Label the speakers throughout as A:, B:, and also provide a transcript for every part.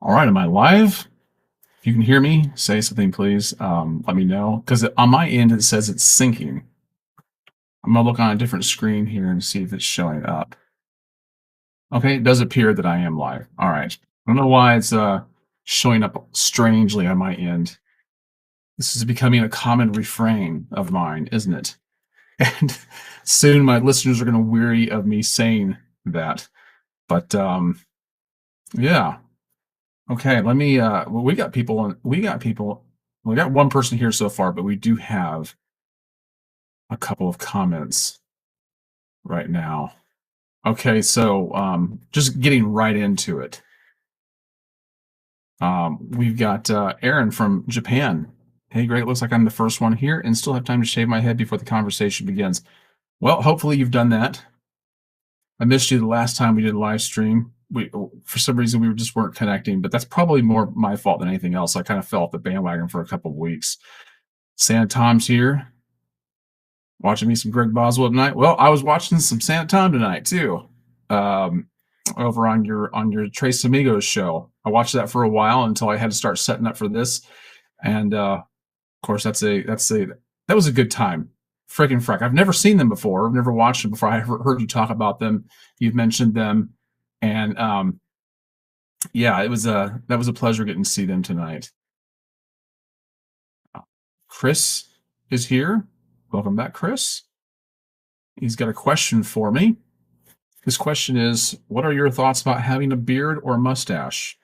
A: All right, am I live? If you can hear me, say something, please. Let me know. Because on my end, it says it's syncing. I'm going to look on a different screen here and see if it's showing up. Okay, it does appear that I am live. All right. I don't know why it's showing up strangely on my end. This is becoming a common refrain of mine, isn't it? And soon my listeners are going to weary of me saying that. But yeah. Okay, let me well, we got people we got one person here so far, but we do have a couple of comments right now. Okay, so just getting right into it. We've got Aaron from Japan. Hey, great. Looks like I'm the first one here and still have time to shave my head before the conversation begins. Well, hopefully you've done that. I missed you the last time we did a live stream. For some reason, we just weren't connecting, but that's probably more my fault than anything else. I kind of fell off the bandwagon for a couple of weeks. Santa Tom's here, watching me some Greg Boswell tonight. Well, I was watching some Santa Tom tonight too, over on your Trace Amigos show. I watched that for a while until I had to start setting up for this, and of course, that was a good time. Freaking frack! I've never seen them before. I've never watched them before. I heard you talk about them. You've mentioned them, and yeah, that was a pleasure getting to see them tonight. Chris is here. Welcome back, Chris. He's got a question for me. His question is, what are your thoughts about having a beard or a mustache?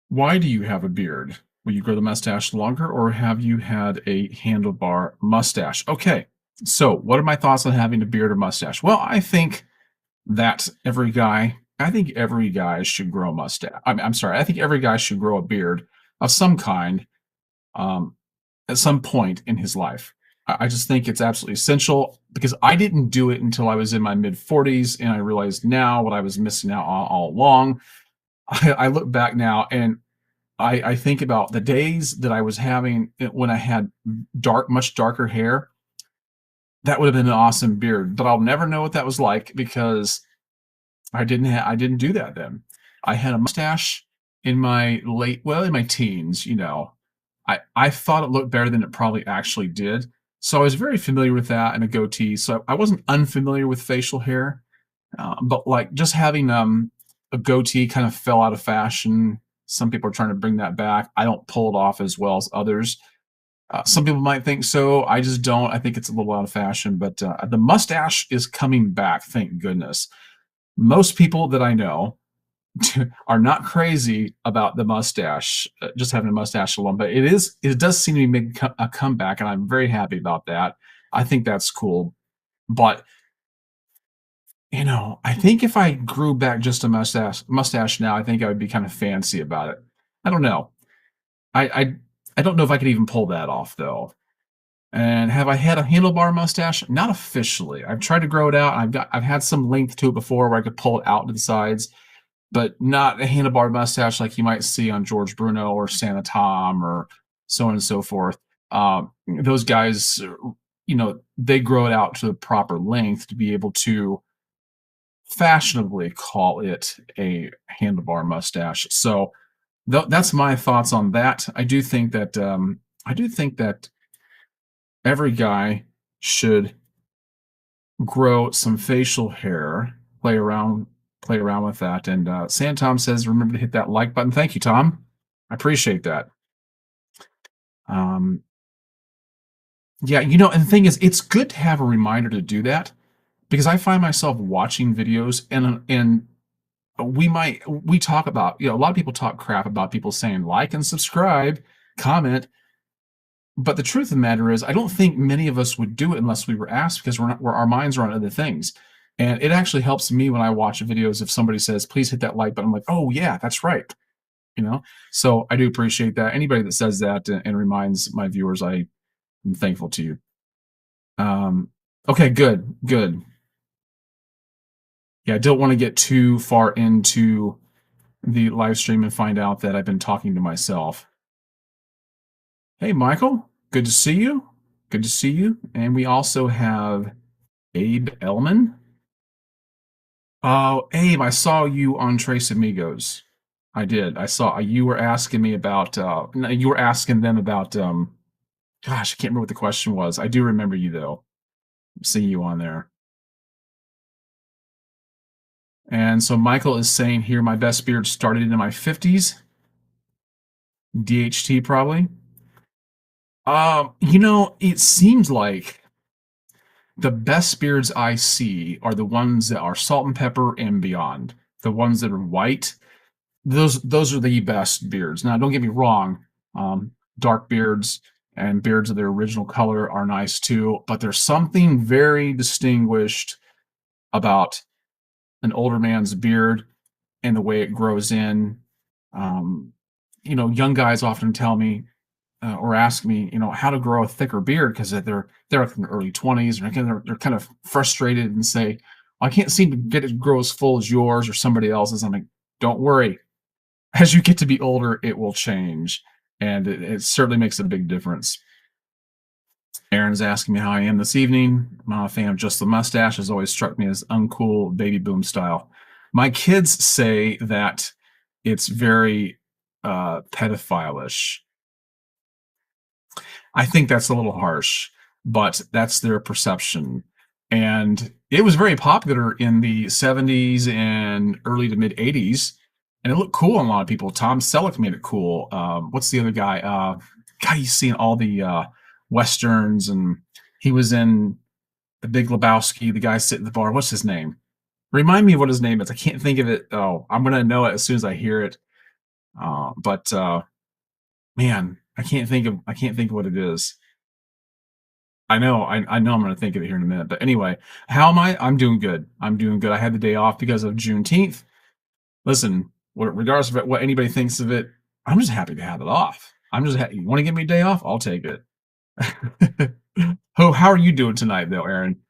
A: Why do you have a beard? Will you grow the mustache longer, or have you had a handlebar mustache? Okay, so what are my thoughts on having a beard or mustache? Well, I think every guy should grow a mustache. I'm sorry, I think every guy should grow a beard of some kind at some point in his life. I just think it's absolutely essential because I didn't do it until I was in my mid 40s, and I realized now what I was missing out on all along. I look back now and I think about the days that I was having when I had much darker hair. That would have been an awesome beard, but I'll never know what that was like because I didn't do that then. I had a mustache in my in my teens, you know. I thought it looked better than it probably actually did. So I was very familiar with that and a goatee. So I wasn't unfamiliar with facial hair, but like just having a goatee kind of fell out of fashion. Some people are trying to bring that back. I don't pull it off as well as others. Some people might think so. I just don't. I think it's a little out of fashion, but the mustache is coming back. Thank goodness. Most people that I know are not crazy about the mustache, just having a mustache alone, but it does seem to be making a comeback, and I'm very happy about that. I think that's cool. But you know, I think if I grew back just a mustache now, I think I would be kind of fancy about it. I don't know. I I don't know if I could even pull that off though. And have I had a handlebar mustache? Not officially. I've tried to grow it out. I've had some length to it before where I could pull it out to the sides, but not a handlebar mustache like you might see on George Bruno or Santa Tom or so on and so forth. Those guys, you know, they grow it out to the proper length to be able to fashionably call it a handlebar mustache. So that's my thoughts on that. I do think that every guy should grow some facial hair, play around with that. And Sam Tom says, remember to hit that like button. Thank you, Tom. I appreciate that. Um, yeah, you know, and the thing is, it's good to have a reminder to do that because I find myself watching videos and we talk about, you know, a lot of people talk crap about people saying like and subscribe, comment. But the truth of the matter is, I don't think many of us would do it unless we were asked because our minds are on other things. And it actually helps me when I watch videos if somebody says, please hit that like button. I'm like, oh, yeah, that's right. You know, so I do appreciate that. Anybody that says that and reminds my viewers, I am thankful to you. Okay, good, good. Yeah, I don't want to get too far into the live stream and find out that I've been talking to myself. Hey, Michael, good to see you. Good to see you. And we also have Abe Elman. Oh, Abe, I saw you on Trace Amigos. I did. I saw you were asking me about no, you were asking them about gosh, I can't remember what the question was. I do remember you though. See you on there. And so Michael is saying here my best beard started in my 50s. DHT probably. It seems like the best beards I see are the ones that are salt and pepper and beyond. The ones that are white, those are the best beards. Now, don't get me wrong, dark beards and beards of their original color are nice too, but there's something very distinguished about an older man's beard and the way it grows in. Um, young guys often tell me or ask me, how to grow a thicker beard because they're in their early 20s and they're kind of frustrated and say, I can't seem to get it to grow as full as yours or somebody else's. I'm like, don't worry. As you get to be older, it will change, and it certainly makes a big difference. Aaron's asking me how I am this evening. I'm not a fan of just the mustache. Has always struck me as uncool baby boom style. My kids say that it's very pedophile-ish. I think that's a little harsh, but that's their perception. And it was very popular in the 70s and early to mid 80s. And it looked cool on a lot of people. Tom Selleck made it cool. What's the other guy? God, he's seen all the Westerns, and he was in The Big Lebowski, the guy sitting at the bar. What's his name? Remind me of what his name is. I can't think of it. Oh, I'm going to know it as soon as I hear it. But man, I can't think of what it is. I know I'm going to think of it here in a minute. But anyway, how am I? I'm doing good. I'm doing good. I had the day off because of Juneteenth. Listen, regardless of what anybody thinks of it, I'm just happy to have it off. I'm just happy. You want to give me a day off? I'll take it. How are you doing tonight, though, Aaron?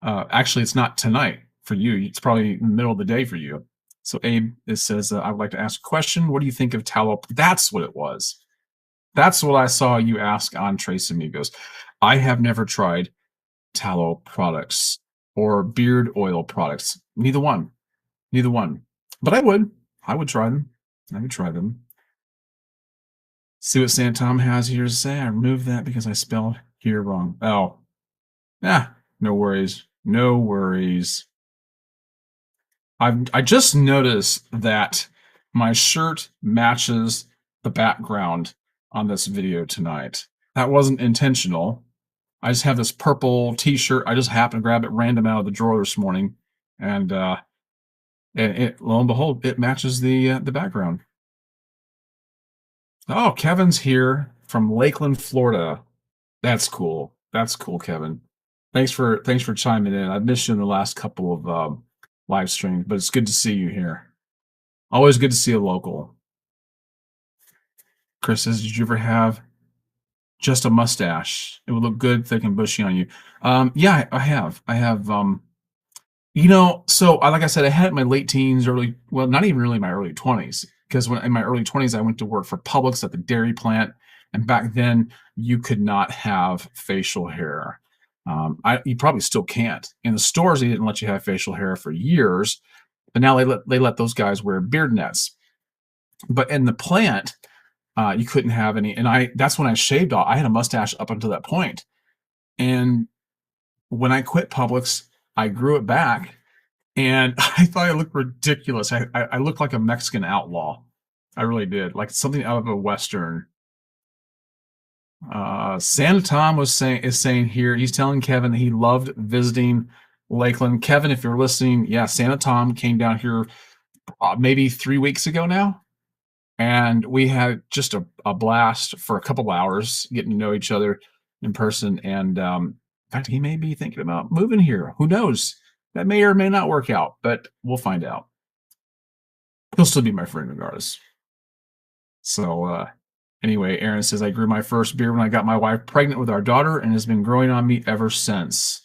A: Actually, it's not tonight for you. It's probably in the middle of the day for you. So Abe says, I would like to ask a question. What do you think of tallow? That's what it was. That's what I saw you ask on Tres Amigos. I have never tried tallow products or beard oil products. Neither one. Neither one. But I would. I would try them. I would try them. See what Santa Tom has here to say. I removed that because I spelled here wrong. Oh. No worries. No worries. I just noticed that my shirt matches the background on this video tonight. That wasn't intentional. I just have this purple t-shirt. I just happened to grab it random out of the drawer this morning, and lo and behold, it matches the background. Oh, Kevin's here from Lakeland, Florida. That's cool. That's cool, Kevin. Thanks for chiming in. I've missed you in the last couple of live streams, but it's good to see you here. Always good to see a local. Chris says, did you ever have just a mustache? It would look good, thick, and bushy on you. Yeah, I have. So like I said, I had it in my late teens, not even really my early 20s, because when in my early 20s, I went to work for Publix at the dairy plant. And back then, you could not have facial hair. You probably still can't. In the stores, they didn't let you have facial hair for years, but now they let those guys wear beard nets. But in the plant, you couldn't have any. And that's when I shaved off. I had a mustache up until that point. And when I quit Publix, I grew it back, and I thought I looked ridiculous. I looked like a Mexican outlaw. I really did, like something out of a Western. Santa Tom is saying here, he's telling Kevin that he loved visiting Lakeland. Kevin, if you're listening, yeah, Santa Tom came down here maybe 3 weeks ago now, and we had just a blast for a couple hours getting to know each other in person. And in fact, he may be thinking about moving here. Who knows? That may or may not work out, but we'll find out. He'll still be my friend regardless. So anyway, Aaron says, I grew my first beard when I got my wife pregnant with our daughter, and has been growing on me ever since.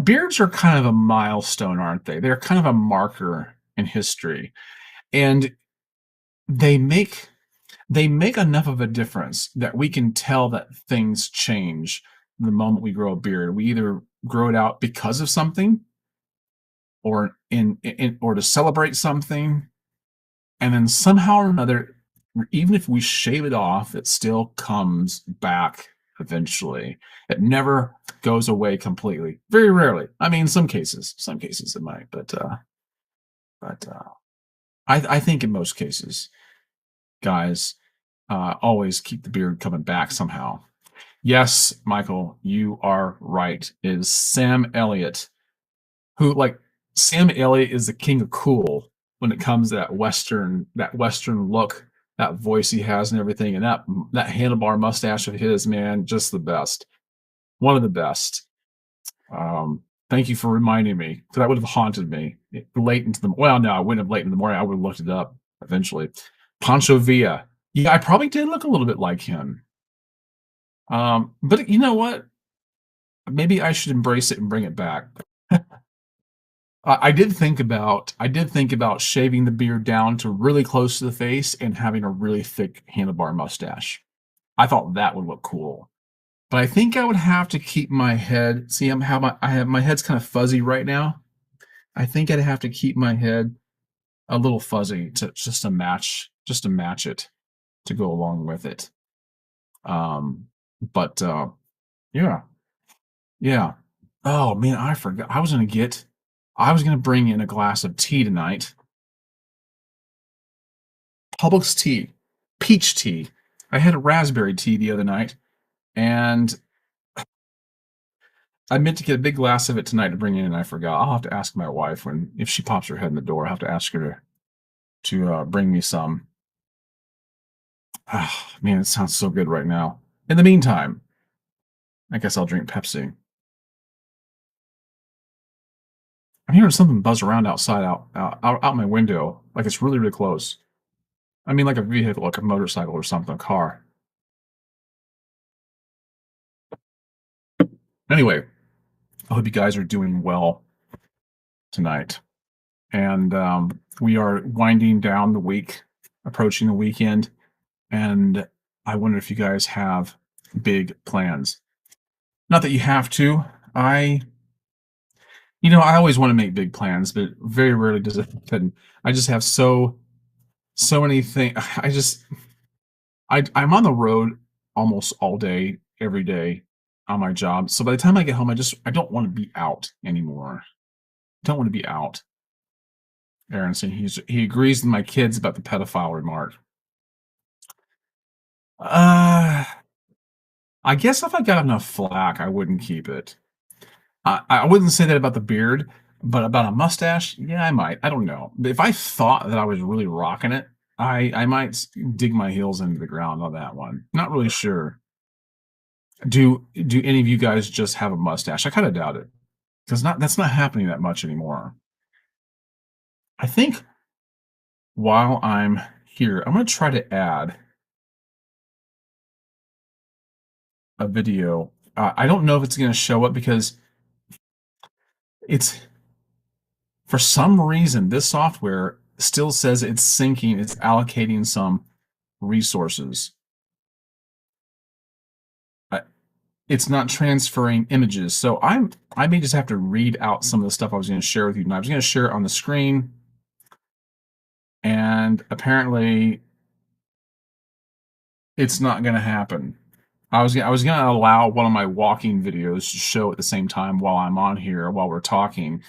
A: Beards are kind of a milestone, aren't they? They're kind of a marker in history. And they make enough of a difference that we can tell that things change the moment we grow a beard. We either grow it out because of something, or or to celebrate something, and then somehow or another, even if we shave it off, it still comes back eventually. It never goes away completely. Very rarely. I mean, some cases it might, but I think in most cases, guys, always keep the beard coming back somehow. Yes, Michael, you are right. It is Sam Elliott, who like Sam Elliott is the king of cool when it comes to that Western look, that voice he has and everything, and that handlebar mustache of his, man, just the best. One of the best. Thank you for reminding me, because that would have haunted me late into the well, no, I wouldn't have late in the morning. I would have looked it up eventually. Pancho Villa. Yeah, I probably did look a little bit like him. But you know what? Maybe I should embrace it and bring it back. I did think about shaving the beard down to really close to the face and having a really thick handlebar mustache. I thought that would look cool. But I think I would have to keep my head. See, I have my head's kind of fuzzy right now. I think I'd have to keep my head a little fuzzy just to match it to go along with it. But yeah, yeah. Oh man, I forgot. I was gonna bring in a glass of tea tonight. Publix tea, peach tea. I had a raspberry tea the other night, and I meant to get a big glass of it tonight to bring in, and I forgot. I'll have to ask my wife if she pops her head in the door. I'll have to ask her to bring me some. Ah, man, it sounds so good right now. In the meantime, I guess I'll drink Pepsi. I'm hearing something buzz around outside, out my window, like it's really, really close. I mean, like a vehicle, like a motorcycle or something, a car. Anyway, I hope you guys are doing well tonight. And we are winding down the week, approaching the weekend. And I wonder if you guys have big plans. Not that you have to. I always want to make big plans, but very rarely does it happen. I just have so many things. I'm on the road almost all day, every day on my job. So by the time I get home, I don't want to be out anymore. Don't want to be out. Aronson, he agrees with my kids about the pedophile remark. Uh, I guess if I got enough flack, I wouldn't keep it. I wouldn't say that about the beard, but about a mustache, yeah, I might. I don't know. If I thought that I was really rocking it, I might dig my heels into the ground on that one. Not really sure. Do any of you guys just have a mustache? I kind of doubt it, because that's not happening that much anymore. I think while I'm here, I'm going to try to add a video. I don't know if it's going to show up because it's for some reason this software still says it's syncing, it's allocating some resources. It's not transferring images. So I may just have to read out some of the stuff I was going to share with you. And I was going to share it on the screen. And apparently it's not going to happen. I was going to allow one of my walking videos to show at the same time while I'm on here, while we're talking.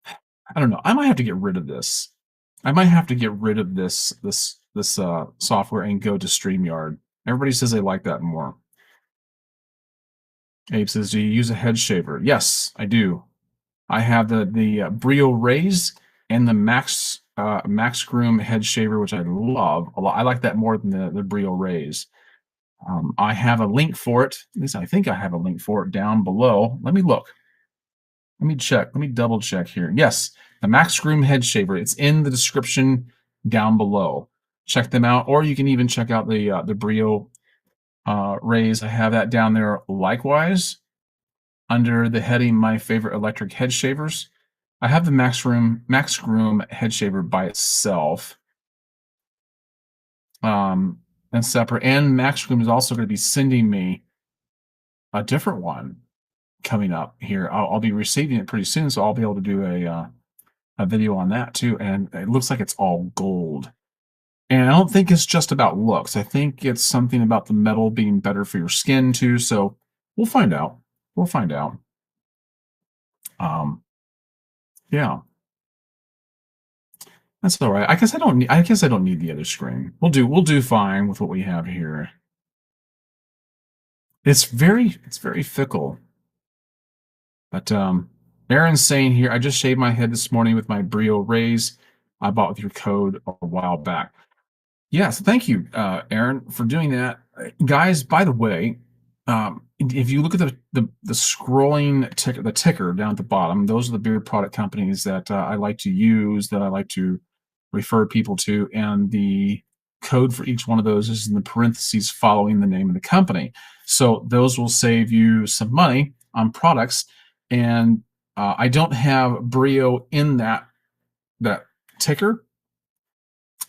A: I don't know. I might have to get rid of this. I might have to get rid of this software and go to StreamYard. Everybody says they like that more. Abe says, "Do you use a head shaver?" Yes, I do. I have the Brio Raise and the Max Groom head shaver, which I love a lot. I like that more than the Brio Raise. I have a link for it. At least I think I have a link for it down below. Let me look. Let me check. Let me double check here. Yes, the Max Groom head shaver. It's in the description down below. Check them out, or you can even check out the Brio Raise. I have that down there likewise under the heading "My Favorite Electric Head Shavers." I have the Max Groom head shaver by itself, and separate. And Max Groom is also going to be sending me a different one coming up here. I'll be receiving it pretty soon, so I'll be able to do a video on that too, and it looks like it's all gold. And I don't think it's just about looks. I think it's something about the metal being better for your skin too. So we'll find out. We'll find out. Um, yeah, that's all right. I guess I don't need. I guess I don't need the other screen. We'll do fine with what we have here. It's very fickle. But Aaron's saying here, I just shaved my head this morning with my Brio raise I bought with your code a while back. Yes, thank you, Aaron, for doing that. Guys, by the way, if you look at the scrolling ticker, the ticker down at the bottom, those are the beard product companies that I like to use, that I like to refer people to, and the code for each one of those is in the parentheses following the name of the company. So those will save you some money on products. And I don't have Brio in that ticker,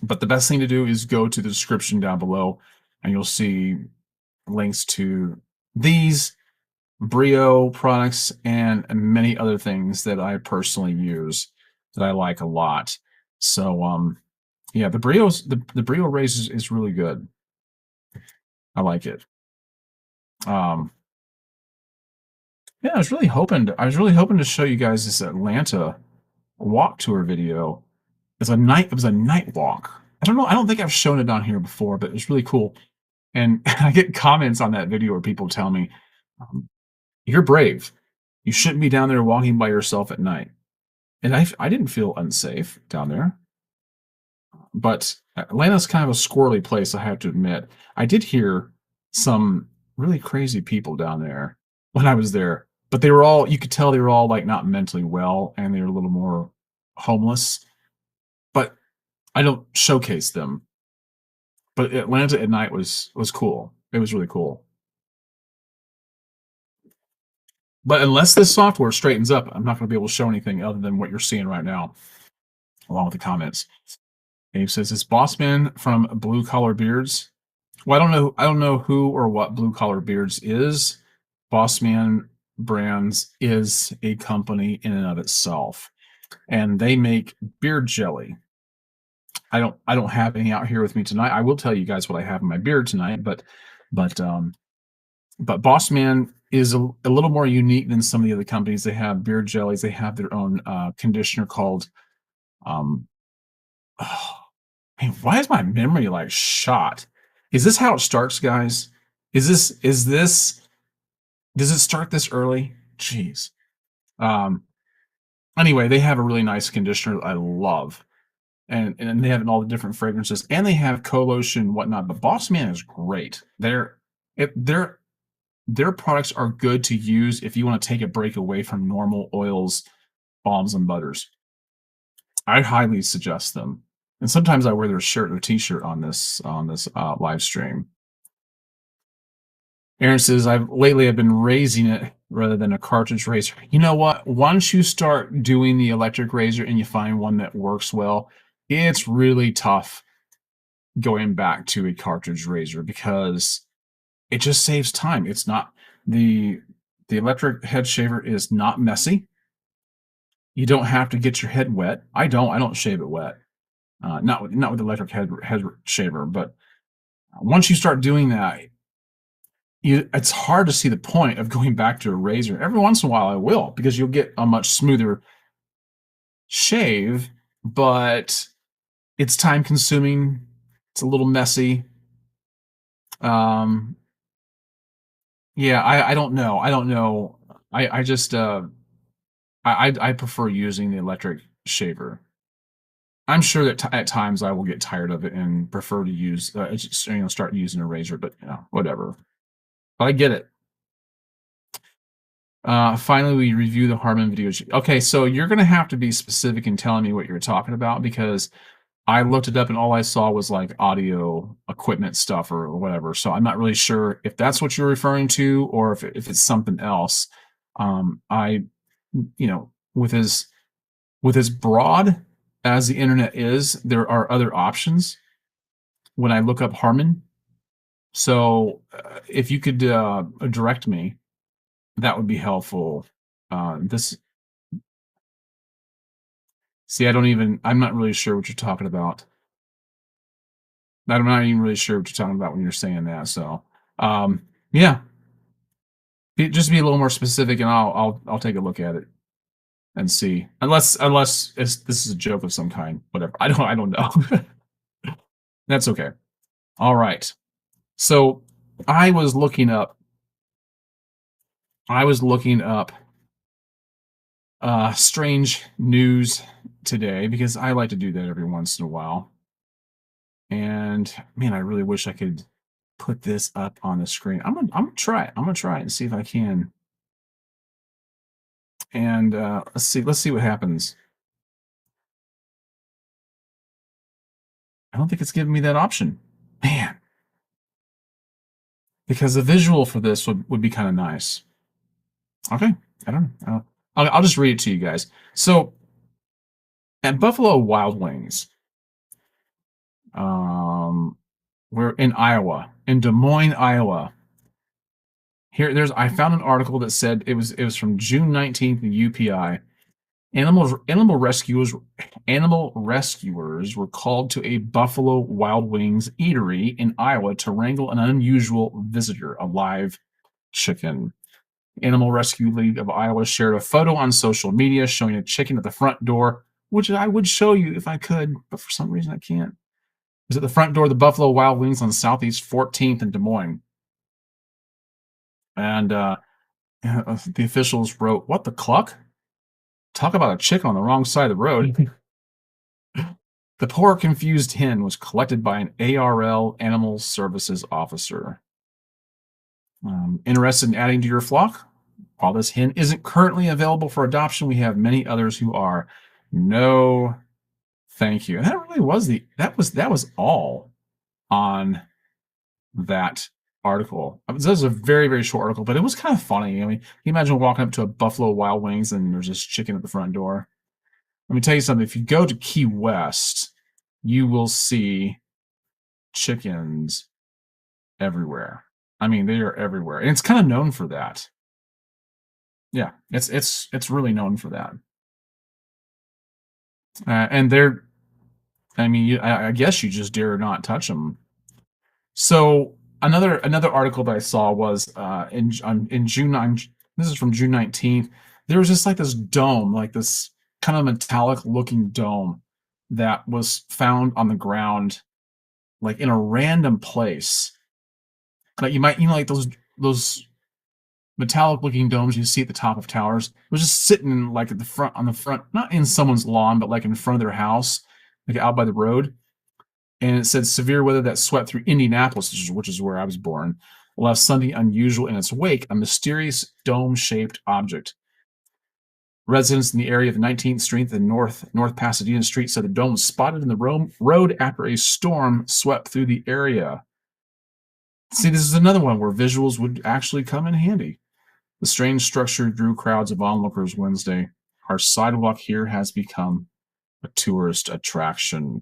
A: but the best thing to do is go to the description down below, and you'll see links to these Brio products and many other things that I personally use that I like a lot. So yeah, the Brio race is really good. I like it. Yeah, I was really hoping to show you guys this Atlanta walk tour video. It was a night walk. I don't know. I don't think I've shown it on here before, but it was really cool. And I get comments on that video where people tell me, um, "You're brave. You shouldn't be down there walking by yourself at night." And I didn't feel unsafe down there. But Atlanta's kind of a squirrely place, I have to admit. I did hear some really crazy people down there when I was there, but they were all, you could tell they were all like not mentally well, and they were a little more homeless. But I don't showcase them. But Atlanta at night was cool. It was really cool. But unless this software straightens up, I'm not going to be able to show anything other than what you're seeing right now, along with the comments. Abe says, "It's Bossman from Blue Collar Beards." Well, I don't know who or what Blue Collar Beards is. Bossman Brands is a company in and of itself, and they make beard jelly. I don't have any out here with me tonight. I will tell you guys what I have in my beard tonight, but Bossman is a little more unique than some of the other companies. They have beard jellies. They have their own conditioner called um, oh, man, why is my memory like shot? Is this how it starts, guys? Is this does it start this early? Jeez. Um, anyway, they have a really nice conditioner I love. And they have all the different fragrances, and they have co-lotion and whatnot. But Boss Man is great. Their products are good to use if you want to take a break away from normal oils, balms, and butters. I highly suggest them. And sometimes I wear their shirt or T-shirt on this live stream. Aaron says, I've been raising it rather than a cartridge razor. You know what? Once you start doing the electric razor and you find one that works well, it's really tough going back to a cartridge razor because it just saves time. It's not the electric head shaver is not messy. You don't have to get your head wet. I don't shave it wet. Not with the electric head shaver, but once you start doing that, it's hard to see the point of going back to a razor. Every once in a while I will, because you'll get a much smoother shave, but it's time consuming. It's a little messy. Yeah, I don't know. I don't know. I just I prefer using the electric shaver. I'm sure that at times I will get tired of it and prefer to use start using a razor, but whatever. But I get it. Finally, we review the Harman video. Okay, so you're going to have to be specific in telling me what you're talking about, because I looked it up and all I saw was like audio equipment stuff or whatever. So I'm not really sure if that's what you're referring to or if it's something else. I, with as broad as the internet is, there are other options when I look up Harman. So if you could direct me, that would be helpful. This See, I'm not really sure what you're talking about. I'm not even really sure what you're talking about when you're saying that. So, yeah, just be a little more specific, and I'll take a look at it and see. Unless this is a joke of some kind, whatever. I don't know. That's okay. All right. So I was looking up. I was looking up strange news today because I like to do that every once in a while. And man, I really wish I could put this up on the screen. I'm gonna try it. I'm gonna try it and see if I can. And let's see what happens. I don't think it's giving me that option. Man, because the visual for this would be kind of nice. Okay, I don't know. I'll just read it to you guys. So at Buffalo Wild Wings, we're in Iowa, in Des Moines, Iowa. I found an article that said it was from June 19th in UPI. Animal rescuers were called to a Buffalo Wild Wings eatery in Iowa to wrangle an unusual visitor, a live chicken. Animal Rescue League of Iowa shared a photo on social media showing a chicken at the front door, which I would show you if I could, but for some reason I can't. It was at the front door of the Buffalo Wild Wings on Southeast 14th in Des Moines. And the officials wrote, "What the cluck? Talk about a chicken on the wrong side of the road." The poor confused hen was collected by an ARL Animal Services officer. Interested in adding to your flock? While this hen isn't currently available for adoption, we have many others who are. No, thank you. And that really was that was all on that article. This was a very, very short article, but it was kind of funny. I mean, can you imagine walking up to a Buffalo Wild Wings and there's this chicken at the front door? Let me tell you something. If you go to Key West, you will see chickens everywhere. I mean, they are everywhere, and it's kind of known for that. Yeah, it's really known for that. And they're, I mean, I guess you just dare not touch them. So another article that I saw was in June 9th. This is from June 19th. There was just like this dome, like this kind of metallic looking dome that was found on the ground, like in a random place. Like like those metallic looking domes you see at the top of towers. It was just sitting like at the front, on the front, not in someone's lawn, but like in front of their house, like out by the road. And it said severe weather that swept through Indianapolis, which is where I was born, left something unusual in its wake, a mysterious dome-shaped object. Residents in the area of 19th Street and North Pasadena Street said the dome was spotted in the road after a storm swept through the area. See, this is another one where visuals would actually come in handy. The strange structure drew crowds of onlookers Wednesday. Our sidewalk here has become a tourist attraction.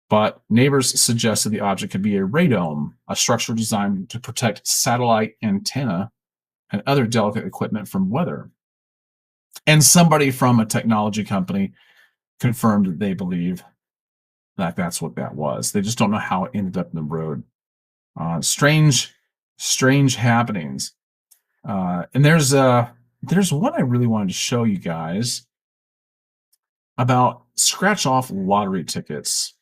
A: But neighbors suggested the object could be a radome, a structure designed to protect satellite antenna and other delicate equipment from weather. And somebody from a technology company confirmed that they believe that that's what that was. They just don't know how it ended up in the road. Strange happenings. And there's one I really wanted to show you guys about scratch off lottery tickets.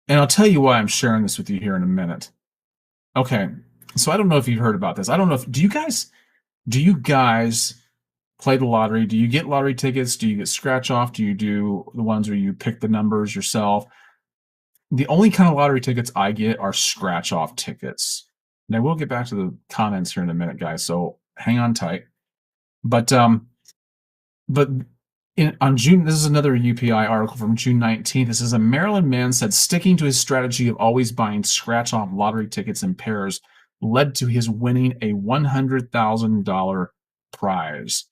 A: And I'll tell you why I'm sharing this with you here in a minute. Okay, so I don't know if you've heard about this. I don't know if do you guys play the lottery? Do you get lottery tickets? Do you get scratch off? Do you do the ones where you pick the numbers yourself? The only kind of lottery tickets I get are scratch off tickets. And I will get back to the comments here in a minute, guys. So hang on tight. But on June, this is another UPI article from June 19th. This is a Maryland man said sticking to his strategy of always buying scratch-off lottery tickets in pairs led to his winning a $100,000 prize.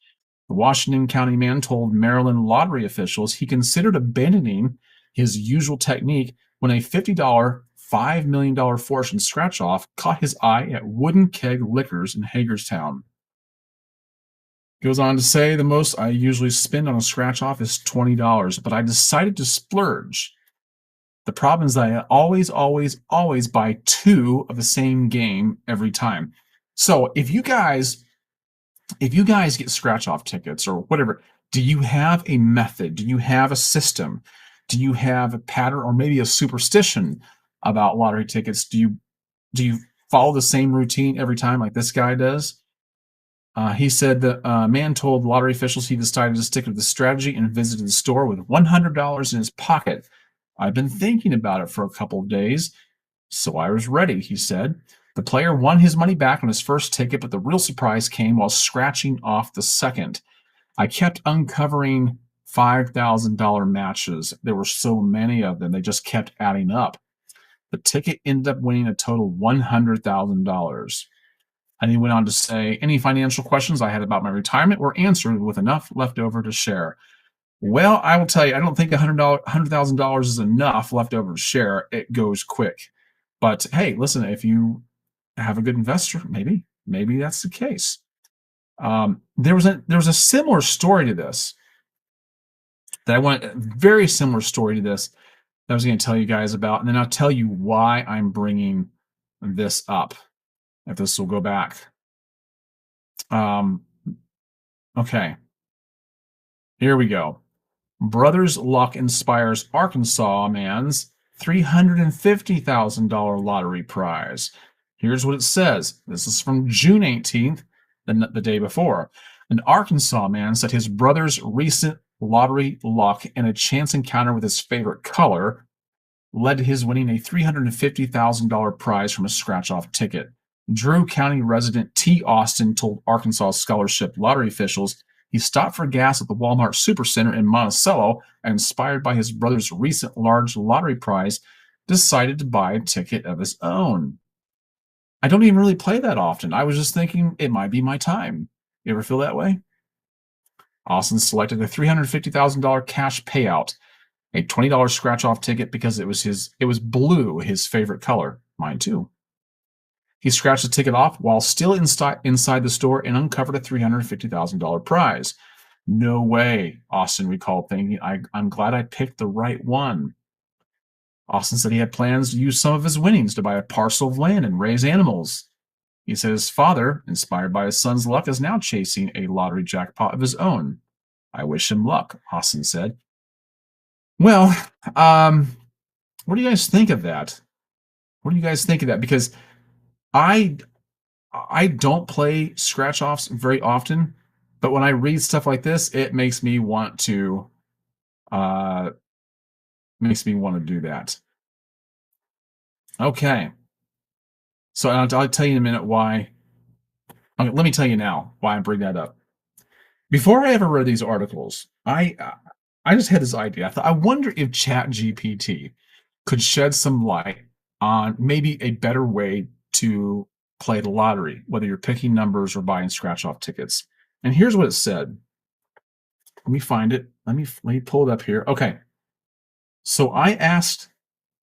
A: The Washington County man told Maryland lottery officials he considered abandoning his usual technique when a $50 $5 million fortune scratch-off caught his eye at Wooden Keg Liquors in Hagerstown. Goes on to say the most I usually spend on a scratch off is $20, but I decided to splurge. The problem is that I always buy two of the same game every time. So if you guys get scratch off tickets or whatever, do you have a method? Do you have a system? Do you have a pattern or maybe a superstition about lottery tickets? Do you follow the same routine every time like this guy does? He said the man told lottery officials he decided to stick with the strategy and visited the store with $100 in his pocket. I've been thinking about it for a couple of days, so I was ready, he said. The player won his money back on his first ticket, but the real surprise came while scratching off the second. I kept uncovering $5,000 matches. There were so many of them, they just kept adding up. The ticket ended up winning a total $100,000. And he went on to say, any financial questions I had about my retirement were answered with enough left over to share. Well, I will tell you, I don't think $100,000 is enough left over to share. It goes quick. But hey, listen, if you have a good investor, maybe that's the case. There was a similar story to this very similar story to this that I was going to tell you guys about, and then I'll tell you why I'm bringing this up. If this will go back. Okay. Here we go. Brothers Luck inspires Arkansas man's $350,000 lottery prize. Here's what it says. This is from June 18th, the day before. An Arkansas man said his brother's recent lottery luck and a chance encounter with his favorite color led to his winning a $350,000 prize from a scratch-off ticket. Drew County resident T. Austin told Arkansas Scholarship lottery officials he stopped for gas at the Walmart Supercenter in Monticello and, inspired by his brother's recent large lottery prize, decided to buy a ticket of his own. I don't even really play that often. I was just thinking it might be my time. You ever feel that way? Austin selected a $350,000 cash payout, a $20 scratch-off ticket because it was blue, his favorite color. Mine too. He scratched the ticket off while still inside the store and uncovered a $350,000 prize. No way, Austin recalled, thinking, I'm glad I picked the right one. Austin said he had plans to use some of his winnings to buy a parcel of land and raise animals. He said his father, inspired by his son's luck, is now chasing a lottery jackpot of his own. I wish him luck, Austin said. Well, what do you guys think of that? What do you guys think of that? Because I don't play scratch offs very often, but when I read stuff like this, it makes me want to do that. Okay. So I'll tell you in a minute why. Okay, let me tell you now why I bring that up. Before I ever read these articles, I just had this idea. I thought, I wonder if ChatGPT could shed some light on maybe a better way to play the lottery, whether you're picking numbers or buying scratch-off tickets. And here's what it said. Let me find it. Let me pull it up here. Okay. So I asked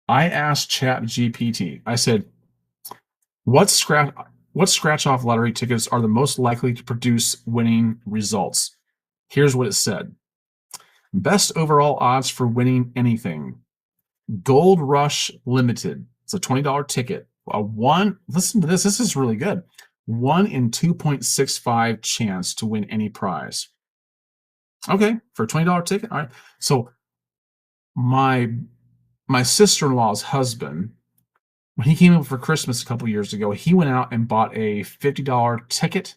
A: ChatGPT. I said, what scratch-off lottery tickets are the most likely to produce winning results? Here's what it said. Best overall odds for winning anything. Gold Rush Limited. It's a $20 ticket. Listen to this. This is really good. 1 in 2.65 chance to win any prize. Okay, for a $20 ticket. All right. So my sister-in-law's husband, when he came over for Christmas a couple years ago, he went out and bought a $50 ticket.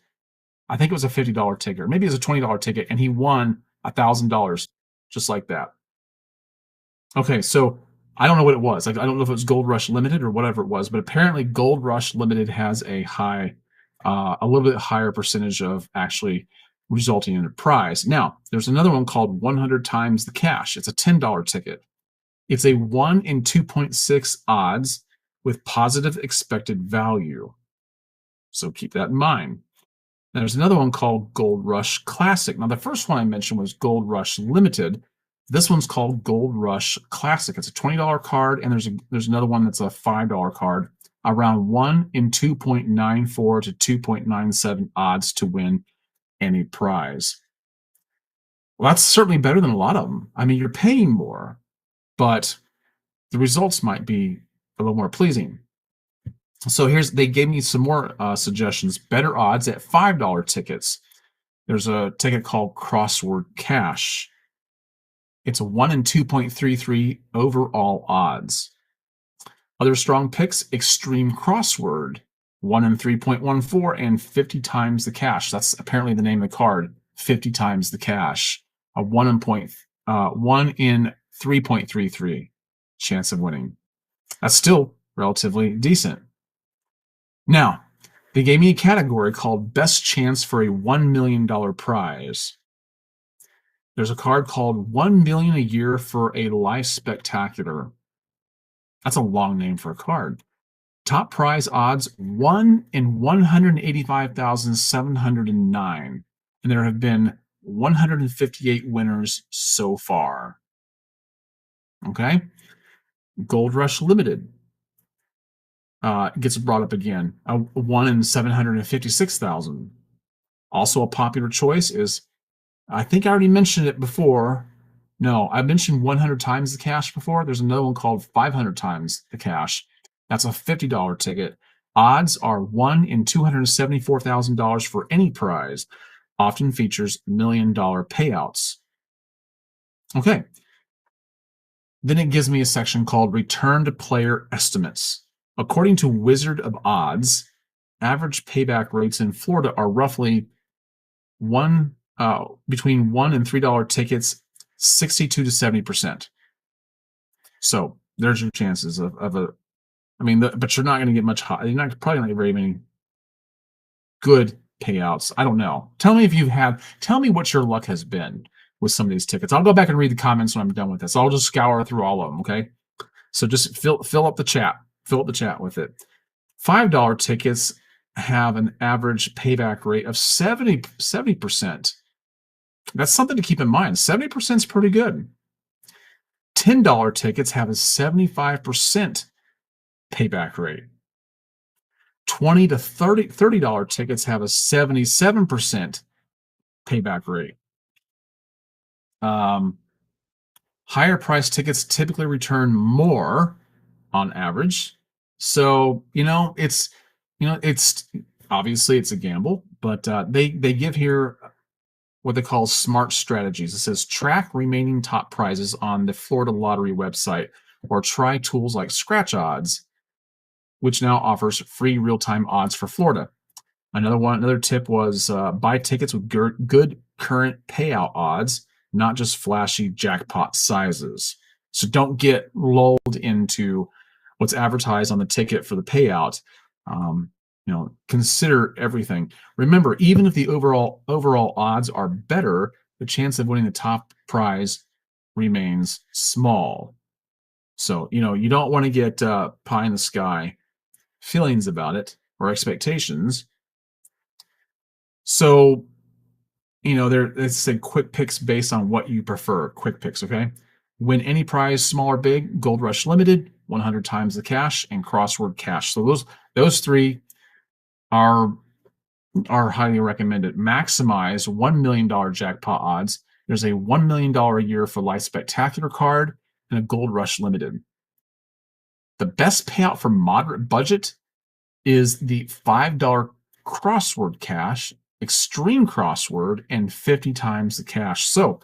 A: I think it was a $50 ticket, or maybe it was a $20 ticket, and he won $1,000 just like that. Okay, so I don't know what it was. Like, I don't know if it was Gold Rush Limited or whatever it was, but apparently Gold Rush Limited has a little bit higher percentage of actually resulting in a prize. Now, there's another one called 100 times the cash. It's a $10 ticket. It's a 1 in 2.6 odds with positive expected value. So keep that in mind. Now, there's another one called Gold Rush Classic. Now, the first one I mentioned was Gold Rush Limited. This one's called Gold Rush Classic. It's a $20 card, and there's another one that's a $5 card, around 1 in 2.94 to 2.97 odds to win any prize. Well, that's certainly better than a lot of them. I mean, you're paying more, but the results might be a little more pleasing. So they gave me some more suggestions. Better odds at $5 tickets. There's a ticket called Crossword Cash. It's a 1 in 2.33 overall odds. Other strong picks, Extreme Crossword, 1 in 3.14 and 50 times the cash. That's apparently the name of the card, 50 times the cash. A 1 in 3.33 chance of winning. That's still relatively decent. Now, they gave me a category called Best Chance for a $1 million prize. There's a card called $1 million a year for a life spectacular. That's a long name for a card. Top prize odds 1 in 185,709. And there have been 158 winners so far. Okay. Gold Rush Limited gets brought up again. 1 in 756,000. Also a popular choice is, I think I already mentioned it before. No, I mentioned 100 times the cash before. There's another one called 500 times the cash. That's a $50 ticket. Odds are 1 in $274,000 for any prize. Often features $1 million payouts. Okay. Then it gives me a section called Return to Player Estimates. According to Wizard of Odds, average payback rates in Florida are roughly between $1 and $3 tickets, 62 to 70%. So there's your chances of a. I mean, but you're not going to get much high. You're not probably not very many good payouts. I don't know. Tell me if you've had. Tell me what your luck has been with some of these tickets. I'll go back and read the comments when I'm done with this. I'll just scour through all of them. Okay. So just fill up the chat. Fill up the chat with it. $5 tickets have an average payback rate of 70%. That's something to keep in mind. 70% is pretty good. $10 tickets have a 75% payback rate. $20 to $30 tickets have a 77% payback rate. Higher price tickets typically return more on average. So, it's obviously it's a gamble, but they give here what they call smart strategies. It says track remaining top prizes on the Florida Lottery website, or try tools like Scratch Odds, which now offers free real-time odds for Florida. Another tip was buy tickets with good current payout odds, not just flashy jackpot sizes. So don't get lulled into what's advertised on the ticket for the payout. Consider everything. Remember, even if the overall odds are better, the chance of winning the top prize remains small. So, you don't want to get pie in the sky feelings about it or expectations. So, it's said quick picks based on what you prefer. Quick picks, okay? Win any prize, small or big. Gold Rush Limited, 100 times the cash, and Crossword Cash. So those three are highly recommended. Maximize $1 million jackpot odds. There's a $1 million a year for Life Spectacular card and a Gold Rush Limited. The best payout for moderate budget is the $5 Crossword Cash, Extreme Crossword, and 50 times the cash. So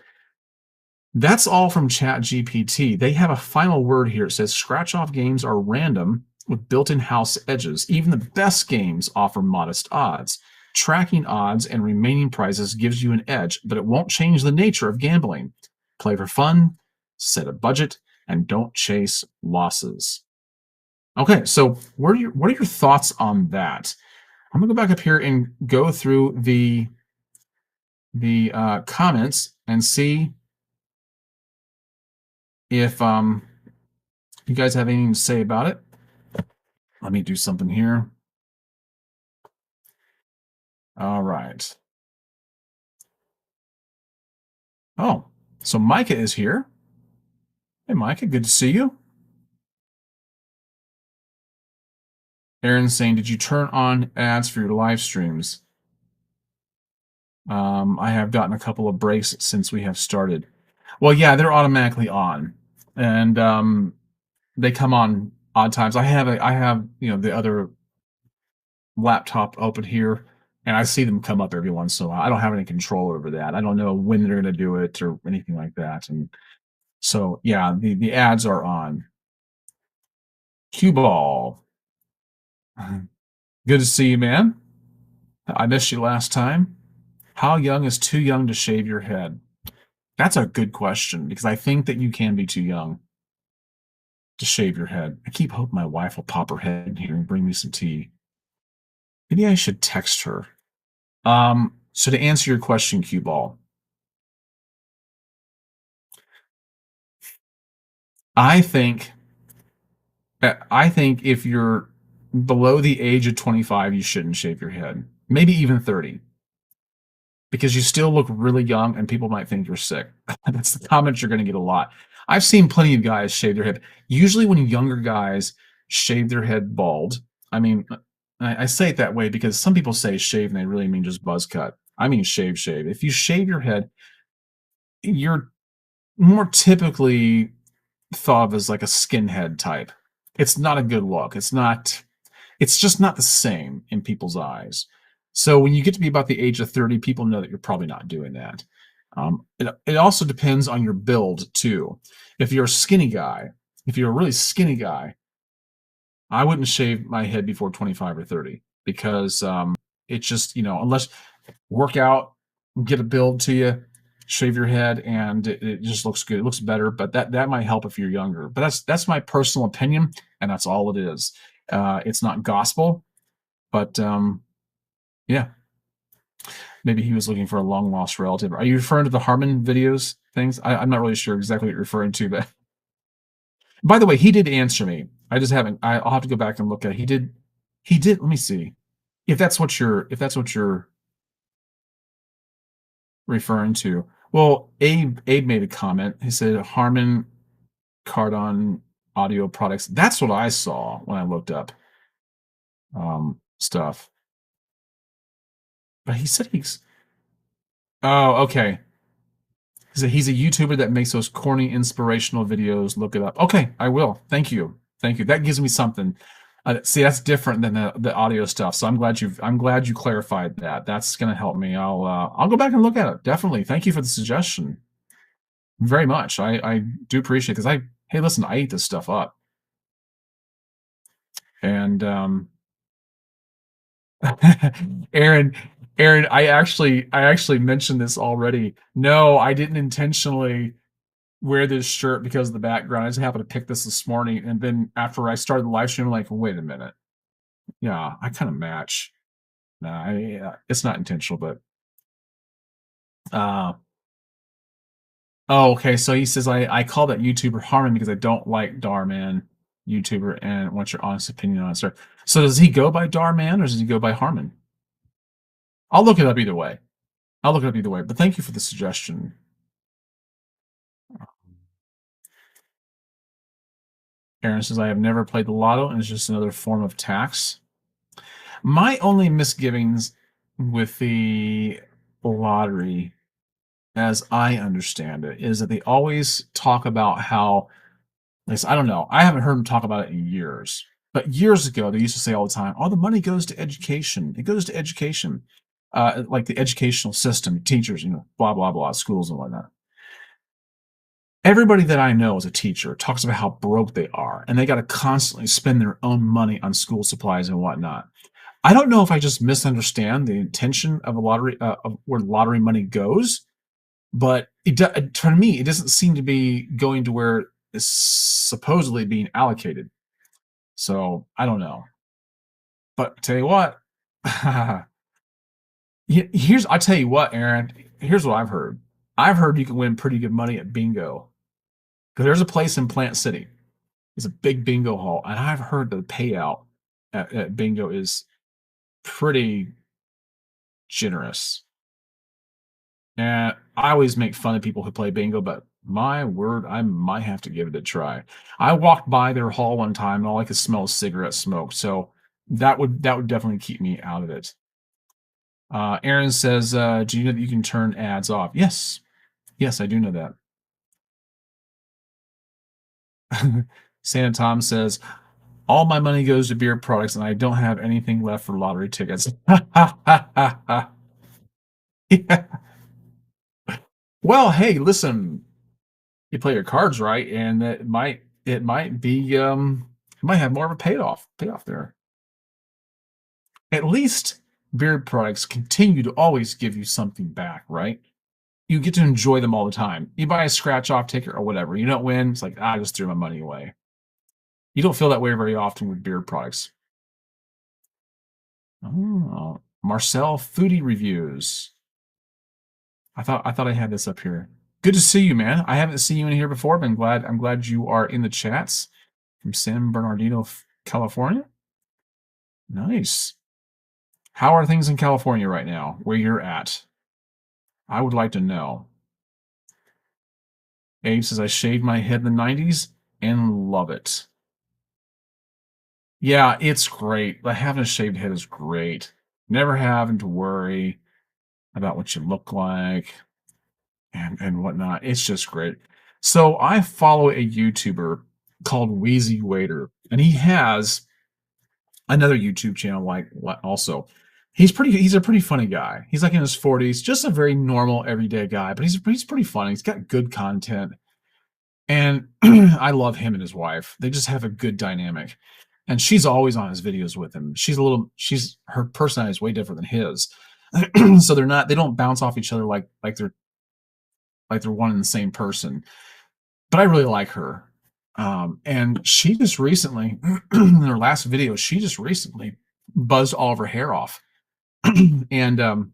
A: that's all from ChatGPT. They have a final word here. It says scratch-off games are random with built-in house edges. Even the best games offer modest odds. Tracking odds and remaining prizes gives you an edge, but it won't change the nature of gambling. Play for fun, set a budget, and don't chase losses. Okay, so what are your thoughts on that? I'm gonna go back up here and go through the comments and see if you guys have anything to say about it. Let me do something here. All right. Oh, so Micah is here. Hey, Micah, good to see you. Aaron's saying, did you turn on ads for your live streams? I have gotten a couple of breaks since we have started. Well, yeah, they're automatically on, and they come on odd times. I have the other laptop open here, and I see them come up every once in a while. I don't have any control over that. I don't know when they're going to do it or anything like that. And so, yeah, the ads are on. Cue ball. Good to see you, man. I missed you last time. How young is too young to shave your head? That's a good question because I think that you can be too young to shave your head. I keep hoping my wife will pop her head in here and bring me some tea. Maybe I should text her. So to answer your question, cue ball, I think I think if you're below the age of 25, you shouldn't shave your head. Maybe even 30, because you still look really young and people might think you're sick. That's the comments you're going to get a lot. I've seen plenty of guys shave their head. Usually, when younger guys shave their head bald, I mean, I say it that way because some people say shave and they really mean just buzz cut. I mean shave, shave. If you shave your head, you're more typically thought of as like a skinhead type. It's not a good look. It's just not the same in people's eyes. So when you get to be about the age of 30, people know that you're probably not doing that. It also depends on your build too. If you're a skinny guy, if you're a really skinny guy, I wouldn't shave my head before 25 or 30 because it's just, unless work out, get a build to you, shave your head, and it just looks good. It looks better, but that might help if you're younger. But that's my personal opinion, and that's all it is. It's not gospel, but yeah, maybe he was looking for a long lost relative. Are you referring to the Harmon videos things? I'm not really sure exactly what you're referring to, but by the way, he did answer me. I just haven't. I'll have to go back and look at it. He did. He did. Let me see if that's what you're referring to. Well, Abe made a comment. He said Harman Kardon audio products. That's what I saw when I looked up stuff. But he said he's okay. He's a YouTuber that makes those corny inspirational videos. Look it up. Okay, I will. Thank you. Thank you. That gives me something. See, that's different than the audio stuff. So I'm glad you clarified that. That's gonna help me. I'll go back and look at it. Definitely. Thank you for the suggestion. Very much. I do appreciate it because hey, listen, I eat this stuff up. And Aaron, Aaron, I actually mentioned this already. No, I didn't intentionally wear this shirt because of the background. I just happened to pick this morning, and then after I started the live stream, I'm like, wait a minute. Yeah, I kind of match. Nah, it's not intentional, but uh oh, okay. So he says I call that YouTuber Harmon because I don't like Darman YouTuber and want your honest opinion on it, sir. So does he go by Darman or does he go by Harmon? I'll look it up either way. I'll look it up either way. But thank you for the suggestion. Aaron says I have never played the lotto and it's just another form of tax. My only misgivings with the lottery, as I understand it, is that they always talk about how, I don't know, I haven't heard them talk about it in years. But years ago, they used to say all the time, "Oh, the money goes to education. It goes to education, like the educational system, teachers, blah blah blah, schools and whatnot." Everybody that I know as a teacher talks about how broke they are, and they got to constantly spend their own money on school supplies and whatnot. I don't know if I just misunderstand the intention of a lottery, of where lottery money goes, but to me, it doesn't seem to be going to where it's supposedly being allocated. So I don't know. But tell you what, I tell you what, Aaron. Here's what I've heard. I've heard you can win pretty good money at bingo. Because there's a place in Plant City. It's a big bingo hall, and I've heard the payout at bingo is pretty generous. And I always make fun of people who play bingo, but my word, I might have to give it a try. I walked by their hall one time, and all I could smell is cigarette smoke. So that would definitely keep me out of it. Aaron says, do you know that you can turn ads off? Yes. Yes, I do know that. Santa Tom says, all my money goes to beer products and I don't have anything left for lottery tickets. Yeah. Well, hey, listen, you play your cards right, and it might be it might have more of a payoff there. At least beard products continue to always give you something back, right? You get to enjoy them all the time. You buy a scratch off ticket or whatever, you don't win, it's like, I just threw my money away. You don't feel that way very often with beard products. Oh, Marcel Foodie Reviews. I thought I had this up here. Good to see you, man. I haven't seen you in here before, but I'm glad you are in the chats from San Bernardino, California. Nice. How are things in California right now, where you're at? I would like to know. Abe says, I shaved my head in the 90s and love it. Yeah, it's great. Like, having a shaved head is great. Never having to worry about what you look like and whatnot. It's just great. So I follow a YouTuber called Wheezy Waiter, and he has another YouTube channel like also. He's a pretty funny guy. He's like in his 40s, just a very normal everyday guy, but he's pretty funny. He's got good content. And I love him and his wife. They just have a good dynamic. And she's always on his videos with him. She's her personality is way different than his. So they don't bounce off each other like they're one and the same person. But I really like her. And she just recently, in her last video, she just recently buzzed all of her hair off. And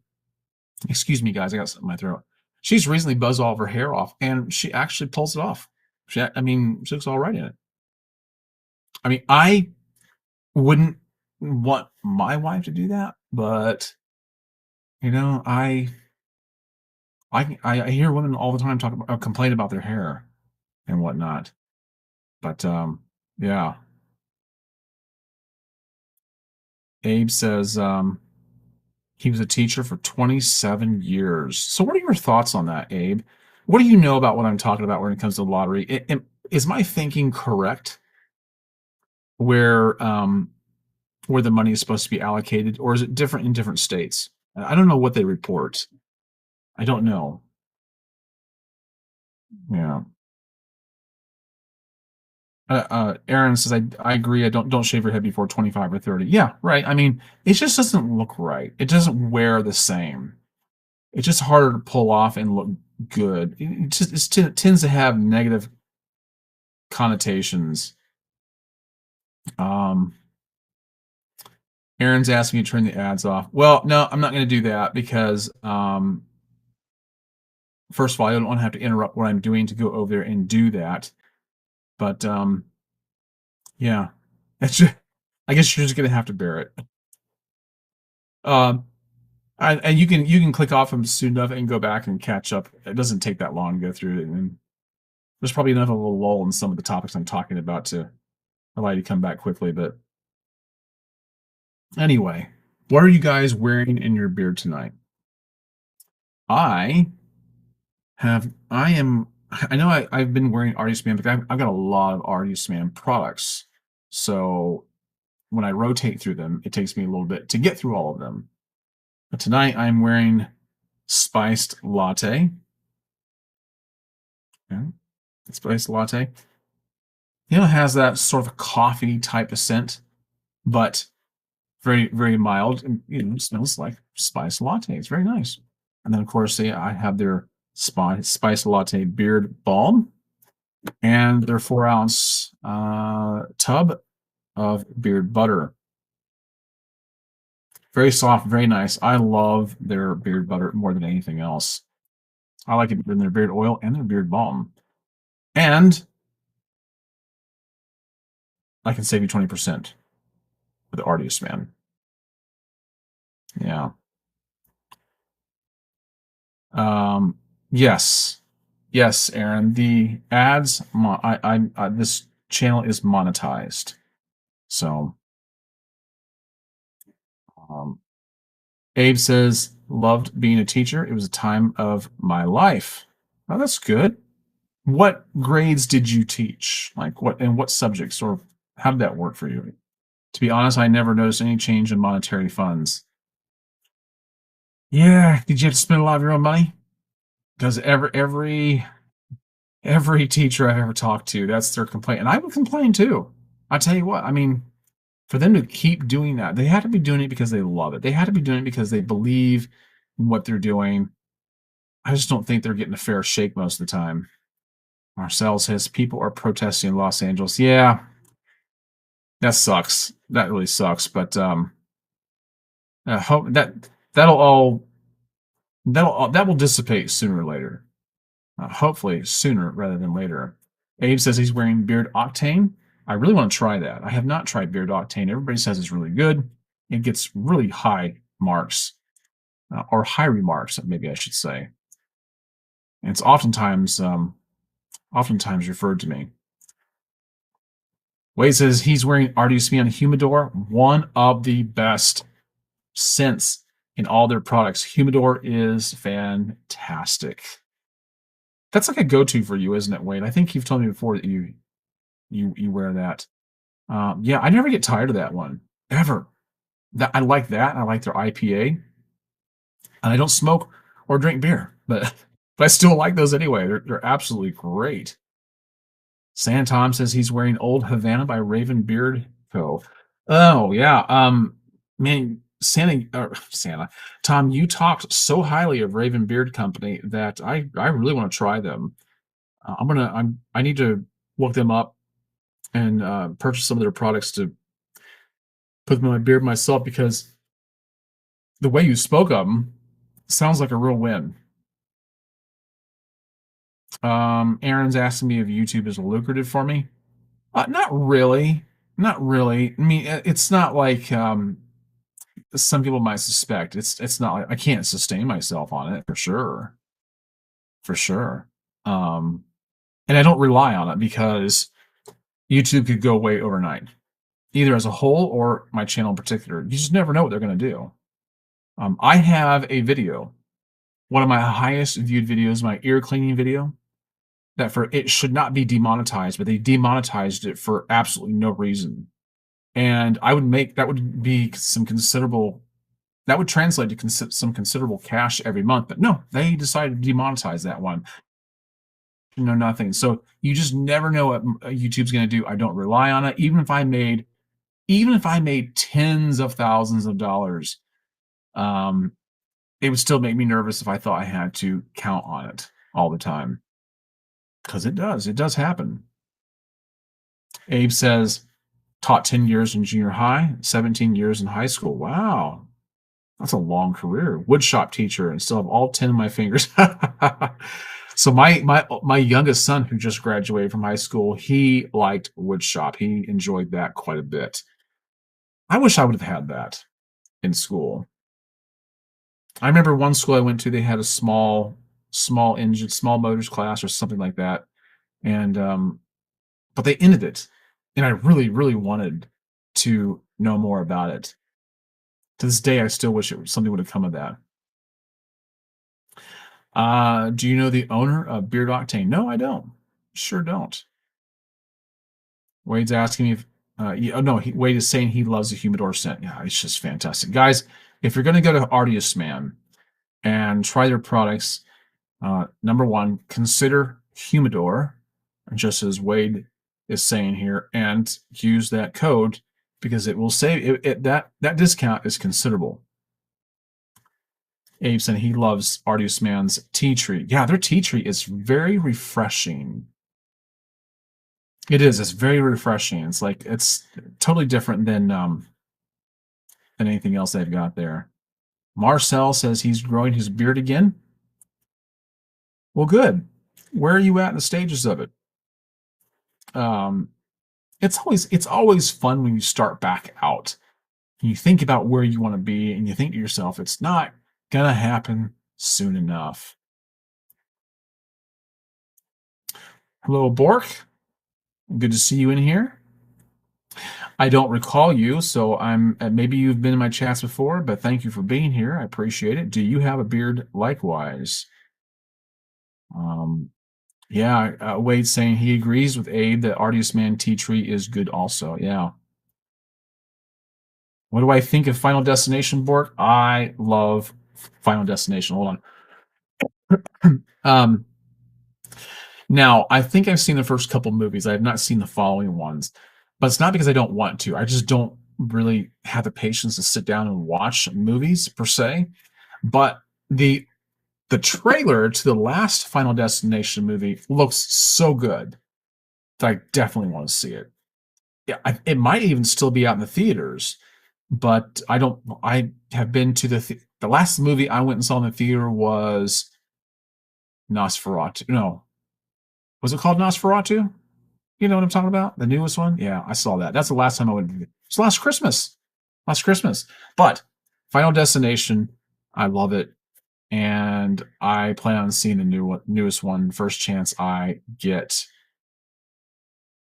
A: excuse me, guys, I got something in my throat. She's recently buzzed all of her hair off, and she actually pulls it off. She looks all right in it. I mean, I wouldn't want my wife to do that, but you know, I hear women all the time complain about their hair and whatnot. But yeah. Abe says he was a teacher for 27 years. So what are your thoughts on that, Abe? What do you know about what I'm talking about when it comes to lottery? Is my thinking correct where the money is supposed to be allocated, or is it different in different states? I don't know what they report. I don't know. Yeah. Aaron says, I agree. I don't shave your head before 25 or 30. Yeah, right. I mean, it just doesn't look right. It doesn't wear the same. It's just harder to pull off and look good. It tends to have negative connotations. Um, Aaron's asking me to turn the ads off. Well, no, I'm not going to do that because, first of all, I don't want to have to interrupt what I'm doing to go over there and do that. But yeah, I guess you're just going to have to bear it. And you can click off them soon enough and go back and catch up. It doesn't take that long to go through it, and there's probably enough of a lull in some of the topics I'm talking about to allow you to come back quickly. But anyway, what are you guys wearing in your beard tonight? I I know I've been wearing Artist Man, but I've got a lot of Artist Man products. So when I rotate through them, it takes me a little bit to get through all of them. But tonight I'm wearing Spiced Latte. Yeah, Spiced Latte. You know, it has that sort of coffee type of scent, but very, very mild. And, you know, it smells like spiced latte. It's very nice. And then, of course, I have their spiced latte beard balm and their 4-ounce tub of beard butter. Very soft, very nice. I love their beard butter more than anything else. I like it in their beard oil and their beard balm. And I can save you 20% with the Artist Man. Yeah. Yes. Yes, Aaron. The ads, this channel is monetized. So, um, Abe says, loved being a teacher. It was a time of my life. Oh, that's good. What grades did you teach? Like what and what subjects, or how did that work for you? To be honest, I never noticed any change in monetary funds. Yeah, did you have to spend a lot of your own money? Because every teacher I've ever talked to, that's their complaint, and I would complain too. I tell you what, I mean, for them to keep doing that, they had to be doing it because they love it. They had to be doing it because they believe in what they're doing. I just don't think they're getting a fair shake most of the time. Marcel says people are protesting in Los Angeles. Yeah, that sucks. That really sucks. But I hope that will dissipate sooner or later. Hopefully sooner rather than later. Abe says he's wearing Beard Octane. I really want to try that. I have not tried Beard Octane. Everybody says it's really good. It gets really high marks, or high remarks, maybe I should say. And it's oftentimes referred to me. Wade says he's wearing RDSB on Humidor, one of the best scents in all their products. Humidor is fantastic. That's like a go-to for you, isn't it, Wade? I think you've told me before that you wear that. Yeah, I never get tired of that one ever. That I like that. I like their IPA, and I don't smoke or drink beer, but I still like those anyway. They're absolutely great. San Tom says he's wearing Old Havana by Raven Beard Co. Oh yeah, man, Santa, Tom, you talked so highly of Raven Beard Company that I really want to try them. I need to look them up and purchase some of their products to put them in my beard myself, because the way you spoke of them sounds like a real win. Aaron's asking me if YouTube is lucrative for me. Not really. Not really. I mean, it's not like some people might suspect. It's not like I can't sustain myself on it for sure. For sure. And I don't rely on it because YouTube could go away overnight, either as a whole or my channel in particular. You just never know what they're going to do. I have a video, one of my highest viewed videos, my ear cleaning video, that for it should not be demonetized, but they demonetized it for absolutely no reason. And I would make that would be some considerable that would translate to some considerable cash every month. But no, they decided to demonetize that one. You know, nothing. So you just never know what YouTube's going to do. I don't rely on it. Even if I made tens of thousands of dollars, it would still make me nervous if I thought I had to count on it all the time. Because it does happen. Abe says, taught 10 years in junior high, 17 years in high school. Wow. That's a long career. Woodshop teacher, and still have all 10 of my fingers. So my youngest son, who just graduated from high school, he liked woodshop. He enjoyed that quite a bit. I wish I would have had that in school. I remember one school I went to, they had a small motors class or something like that. And but they ended it. And I really, really wanted to know more about it. To this day, I still wish something would have come of that. Do you know the owner of Beard Octane? No, I don't. Sure don't. Wade's asking me if, Wade is saying he loves the humidor scent. Yeah, it's just fantastic. Guys, if you're going to go to Artius Man and try their products, number one, consider humidor, just as Wade is saying here, and use that code because it will save that discount is considerable. Abe said he loves Artius Man's tea tree. Yeah, their tea tree is very refreshing. It is. It's very refreshing. It's totally different than anything else they've got there. Marcel says he's growing his beard again. Well, good. Where are you at in the stages of it? It's always fun when you start back out. You think about where you want to be, and you think to yourself, it's not gonna happen soon enough. Hello, Bork. Good to see you in here. I don't recall you, so maybe you've been in my chats before, but thank you for being here. I appreciate it. Do you have a beard likewise? Um, yeah, Wade's saying he agrees with Abe that Artist Man Tea Tree is good also. Yeah. What do I think of Final Destination, Bork? I love Final Destination. Hold on. Now, I think I've seen the first couple movies. I have not seen the following ones, but it's not because I don't want to. I just don't really have the patience to sit down and watch movies per se. But the the trailer to the last Final Destination movie looks so good that I definitely want to see it. Yeah, it might even still be out in the theaters, but I don't. I have been to the last movie I went and saw in the theater was Nosferatu. No, was it called Nosferatu? You know what I'm talking about? The newest one? Yeah, I saw that. That's the last time I went. It's last Christmas. Last Christmas. But Final Destination, I love it. And I plan on seeing the newest one first chance I get.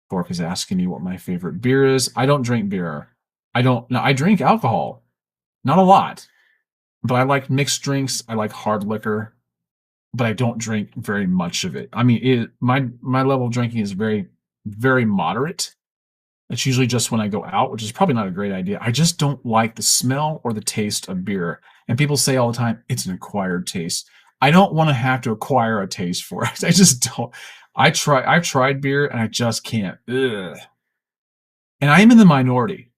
A: Bork is asking me what my favorite beer is. I don't drink beer. I don't. No, I drink alcohol. Not a lot, but I like mixed drinks. I like hard liquor, but I don't drink very much of it. I mean, my level of drinking is very moderate. It's usually just when I go out, which is probably not a great idea. I just don't like the smell or the taste of beer. And people say all the time, it's an acquired taste. I don't want to have to acquire a taste for it. I just don't. I've tried beer and I just can't. Ugh. And I am in the minority.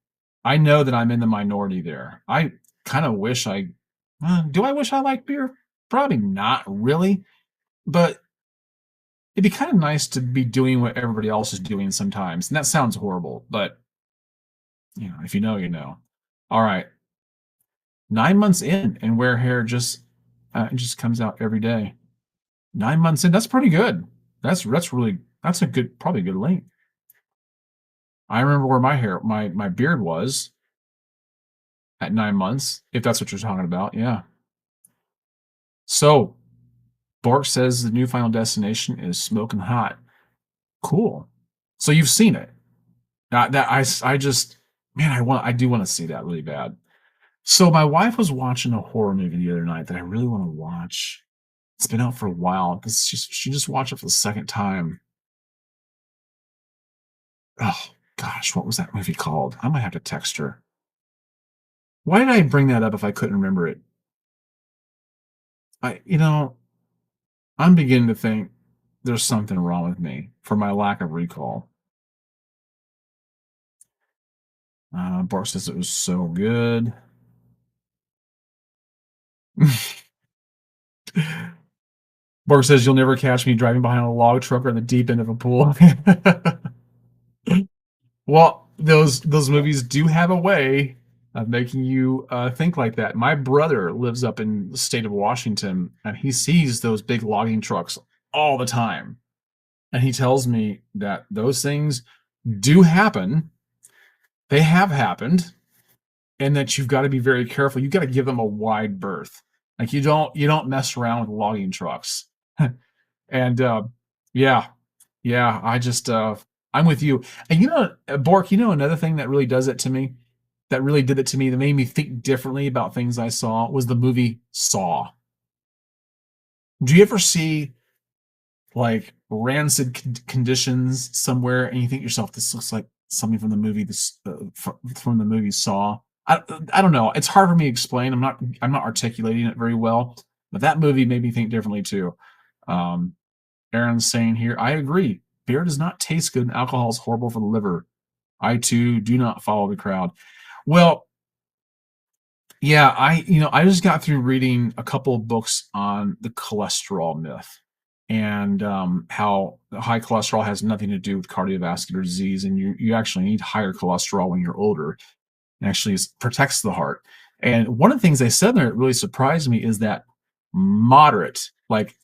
A: I know that I'm in the minority there. I kind of wish do I wish I liked beer? Probably not really, but it'd be kind of nice to be doing what everybody else is doing sometimes. And that sounds horrible, but if you know, you know. All right, 9 months in, and wear hair just comes out every day. 9 months in, that's pretty good. That's a good, probably a good length. I remember where my beard was at 9 months, if that's what you're talking about. Yeah. So Bork says the new Final Destination is smoking hot. Cool. So you've seen it. That I just man, I do want to see that really bad. So my wife was watching a horror movie the other night that I really want to watch. It's been out for a while because she just watched it for the second time. Oh gosh, what was that movie called? I might have to text her. Why did I bring that up if I couldn't remember it? I I'm beginning to think there's something wrong with me for my lack of recall. Bart says it was so good. Bart says you'll never catch me driving behind a log truck or in the deep end of a pool. Well, those movies do have a way of making you think like that. My brother lives up in the state of Washington, and he sees those big logging trucks all the time. And he tells me that those things do happen. They have happened, and that you've got to be very careful. You got to give them a wide berth. Like you don't mess around with logging trucks. And yeah, yeah, I'm with you. And Bork, another thing that really does it to me, that really did it to me, that made me think differently about things I saw was the movie Saw. Do you ever see like rancid conditions somewhere and you think to yourself, this looks like something from the movie from the movie Saw? I don't know. It's hard for me to explain. I'm not articulating it very well, but that movie made me think differently too. Um, Aaron's saying here, I agree. Beer does not taste good and alcohol is horrible for the liver. I too do not follow the crowd. Well, yeah, I just got through reading a couple of books on the cholesterol myth and how high cholesterol has nothing to do with cardiovascular disease, and you actually need higher cholesterol when you're older. It actually protects the heart. And one of the things they said there that really surprised me is that moderate, like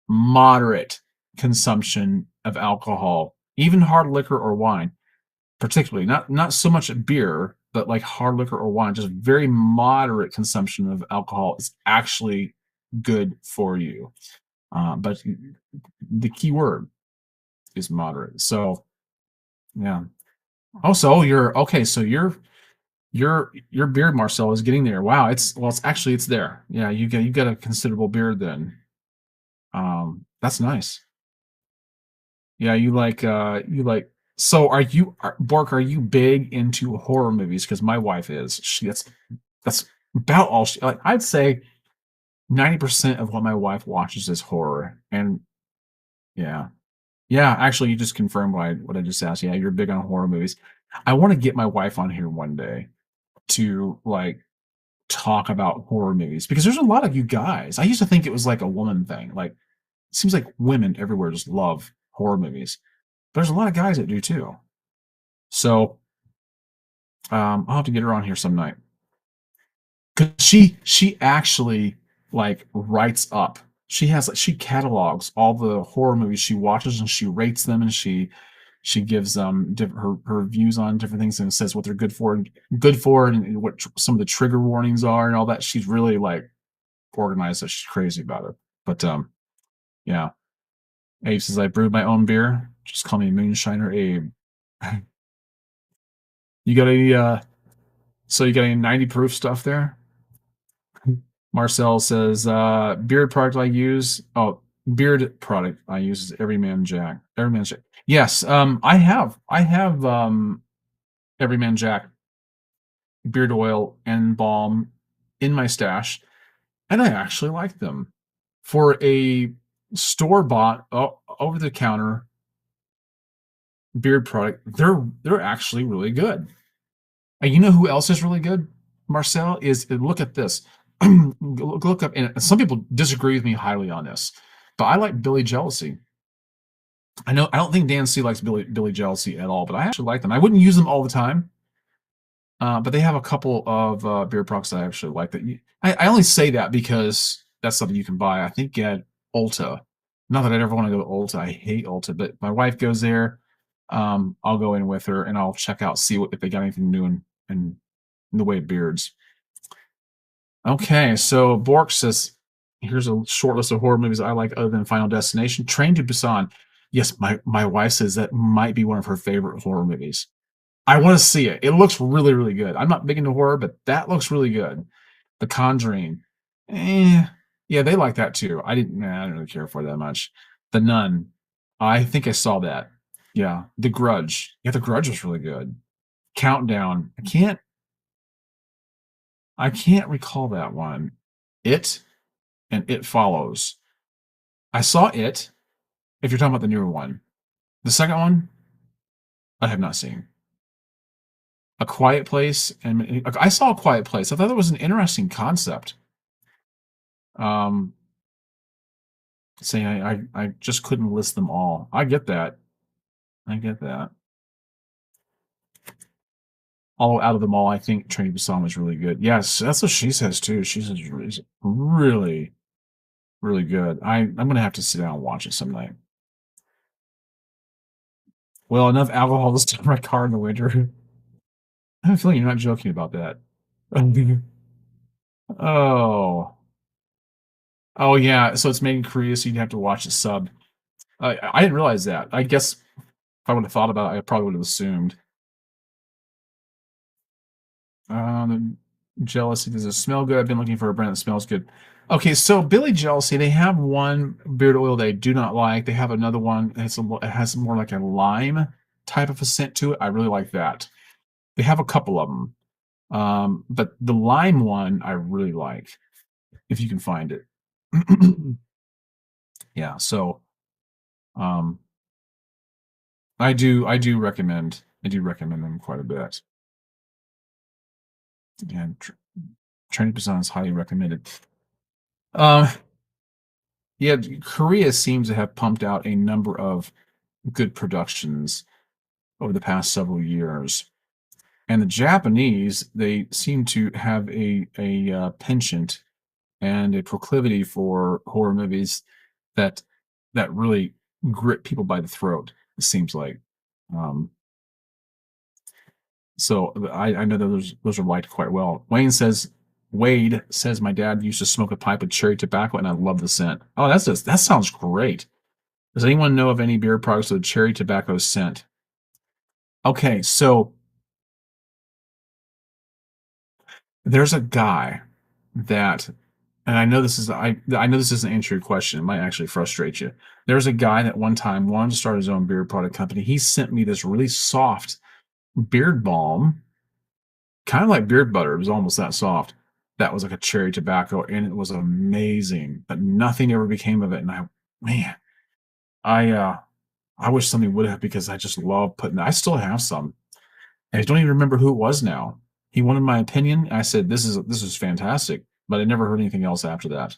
A: moderate consumption of alcohol, even hard liquor or wine, particularly not so much beer, but like hard liquor or wine, just very moderate consumption of alcohol is actually good for you. But the key word is moderate. So yeah. Oh, so you're okay. So your beard, Marcel, is getting there. Wow, it's actually it's there. Yeah, you got a considerable beard then. That's nice. Yeah, you like. So Bork? Are you big into horror movies? Because my wife is. That's about all she like. I'd say 90% of what my wife watches is horror, and yeah. Yeah, actually, you just confirmed what I just asked. Yeah, you're big on horror movies. I want to get my wife on here one day to like talk about horror movies because there's a lot of you guys. I used to think it was like a woman thing. Like it seems like women everywhere just love horror movies. But there's a lot of guys that do too. So I'll have to get her on here some night because she actually like writes up. She has like she catalogs all the horror movies she watches and she rates them and she gives her views on different things and says what they're good for and what some of the trigger warnings are and all that. She's really like organized. So she's crazy about it. But yeah. Abe says I brewed my own beer. Just call me Moonshiner Abe. You got any so you got any 90 proof stuff there? Marcel says beard product I use. Oh, beard product I use is Everyman Jack. Everyman Jack. Yes, I have Everyman Jack beard oil and balm in my stash, and I actually like them. For a store bought over the counter beard product, they're actually really good. And you know who else is really good? Marcel is look at this. Look up, and some people disagree with me highly on this, but I like Billy Jealousy. I don't think Dan C likes Billy Jealousy at all, but I actually like them. I wouldn't use them all the time, but they have a couple of beer products I actually like. I only say that because that's something you can buy. I think at Ulta. Not that I'd ever want to go to Ulta. I hate Ulta, but my wife goes there. I'll go in with her and I'll check out, see if they got anything new in the way of beards. Okay, so Bork says, here's a short list of horror movies I like other than Final Destination. Train to Busan. Yes, my wife says that might be one of her favorite horror movies. I want to see it. It looks really, really good. I'm not big into horror, but that looks really good. The Conjuring. Eh, yeah, they like that too. I didn't really care for it that much. The Nun. I think I saw that. Yeah. The Grudge. Yeah, The Grudge was really good. Countdown. I can't recall that one. It and It Follows. I saw it, if you're talking about the newer one. The second one, I have not seen. A Quiet Place, and I saw A Quiet Place. I thought that was an interesting concept. Um, saying I just couldn't list them all. I get that. I get that. All out of them all, I think Train to Busan was really good. Yes, that's what she says too. She says it's really, really good. I'm gonna have to sit down and watch it some night. Well, enough alcohol to start my car in the winter. I have a feeling you're not joking about that. Oh. Oh yeah. So it's made in Korea, so you'd have to watch the sub. I didn't realize that. I guess if I would have thought about it, I probably would have assumed. Jealousy. Does it smell good? I've been looking for a brand that smells good. Okay, so Billy Jealousy, they have one beard oil they do not like. They have another one it has more like a lime type of a scent to it. I really like that. They have a couple of them. But the lime one I really like, if you can find it. Yeah, so um I do recommend them quite a bit. And Train to Busan is highly recommended. Um yeah, Korea seems to have pumped out a number of good productions over the past several years. And the Japanese, they seem to have a penchant and a proclivity for horror movies that that really grip people by the throat. It seems like, um, so I know that those are liked quite well. Wade says my dad used to smoke a pipe with cherry tobacco, and I love the scent. Oh, that sounds great. Does anyone know of any beer products with cherry tobacco scent? Okay, so there's a guy that, and I know this isn't answer your question. It might actually frustrate you. There's a guy that one time wanted to start his own beard product company. He sent me this really soft beard balm, kind of like beard butter. It was almost that soft. That was like a cherry tobacco, and it was amazing. But nothing ever became of it. And man, I uh, I wish something would have, because I just love putting. I still have some. I don't even remember who it was now. He wanted my opinion. I said, this is fantastic," but I never heard anything else after that.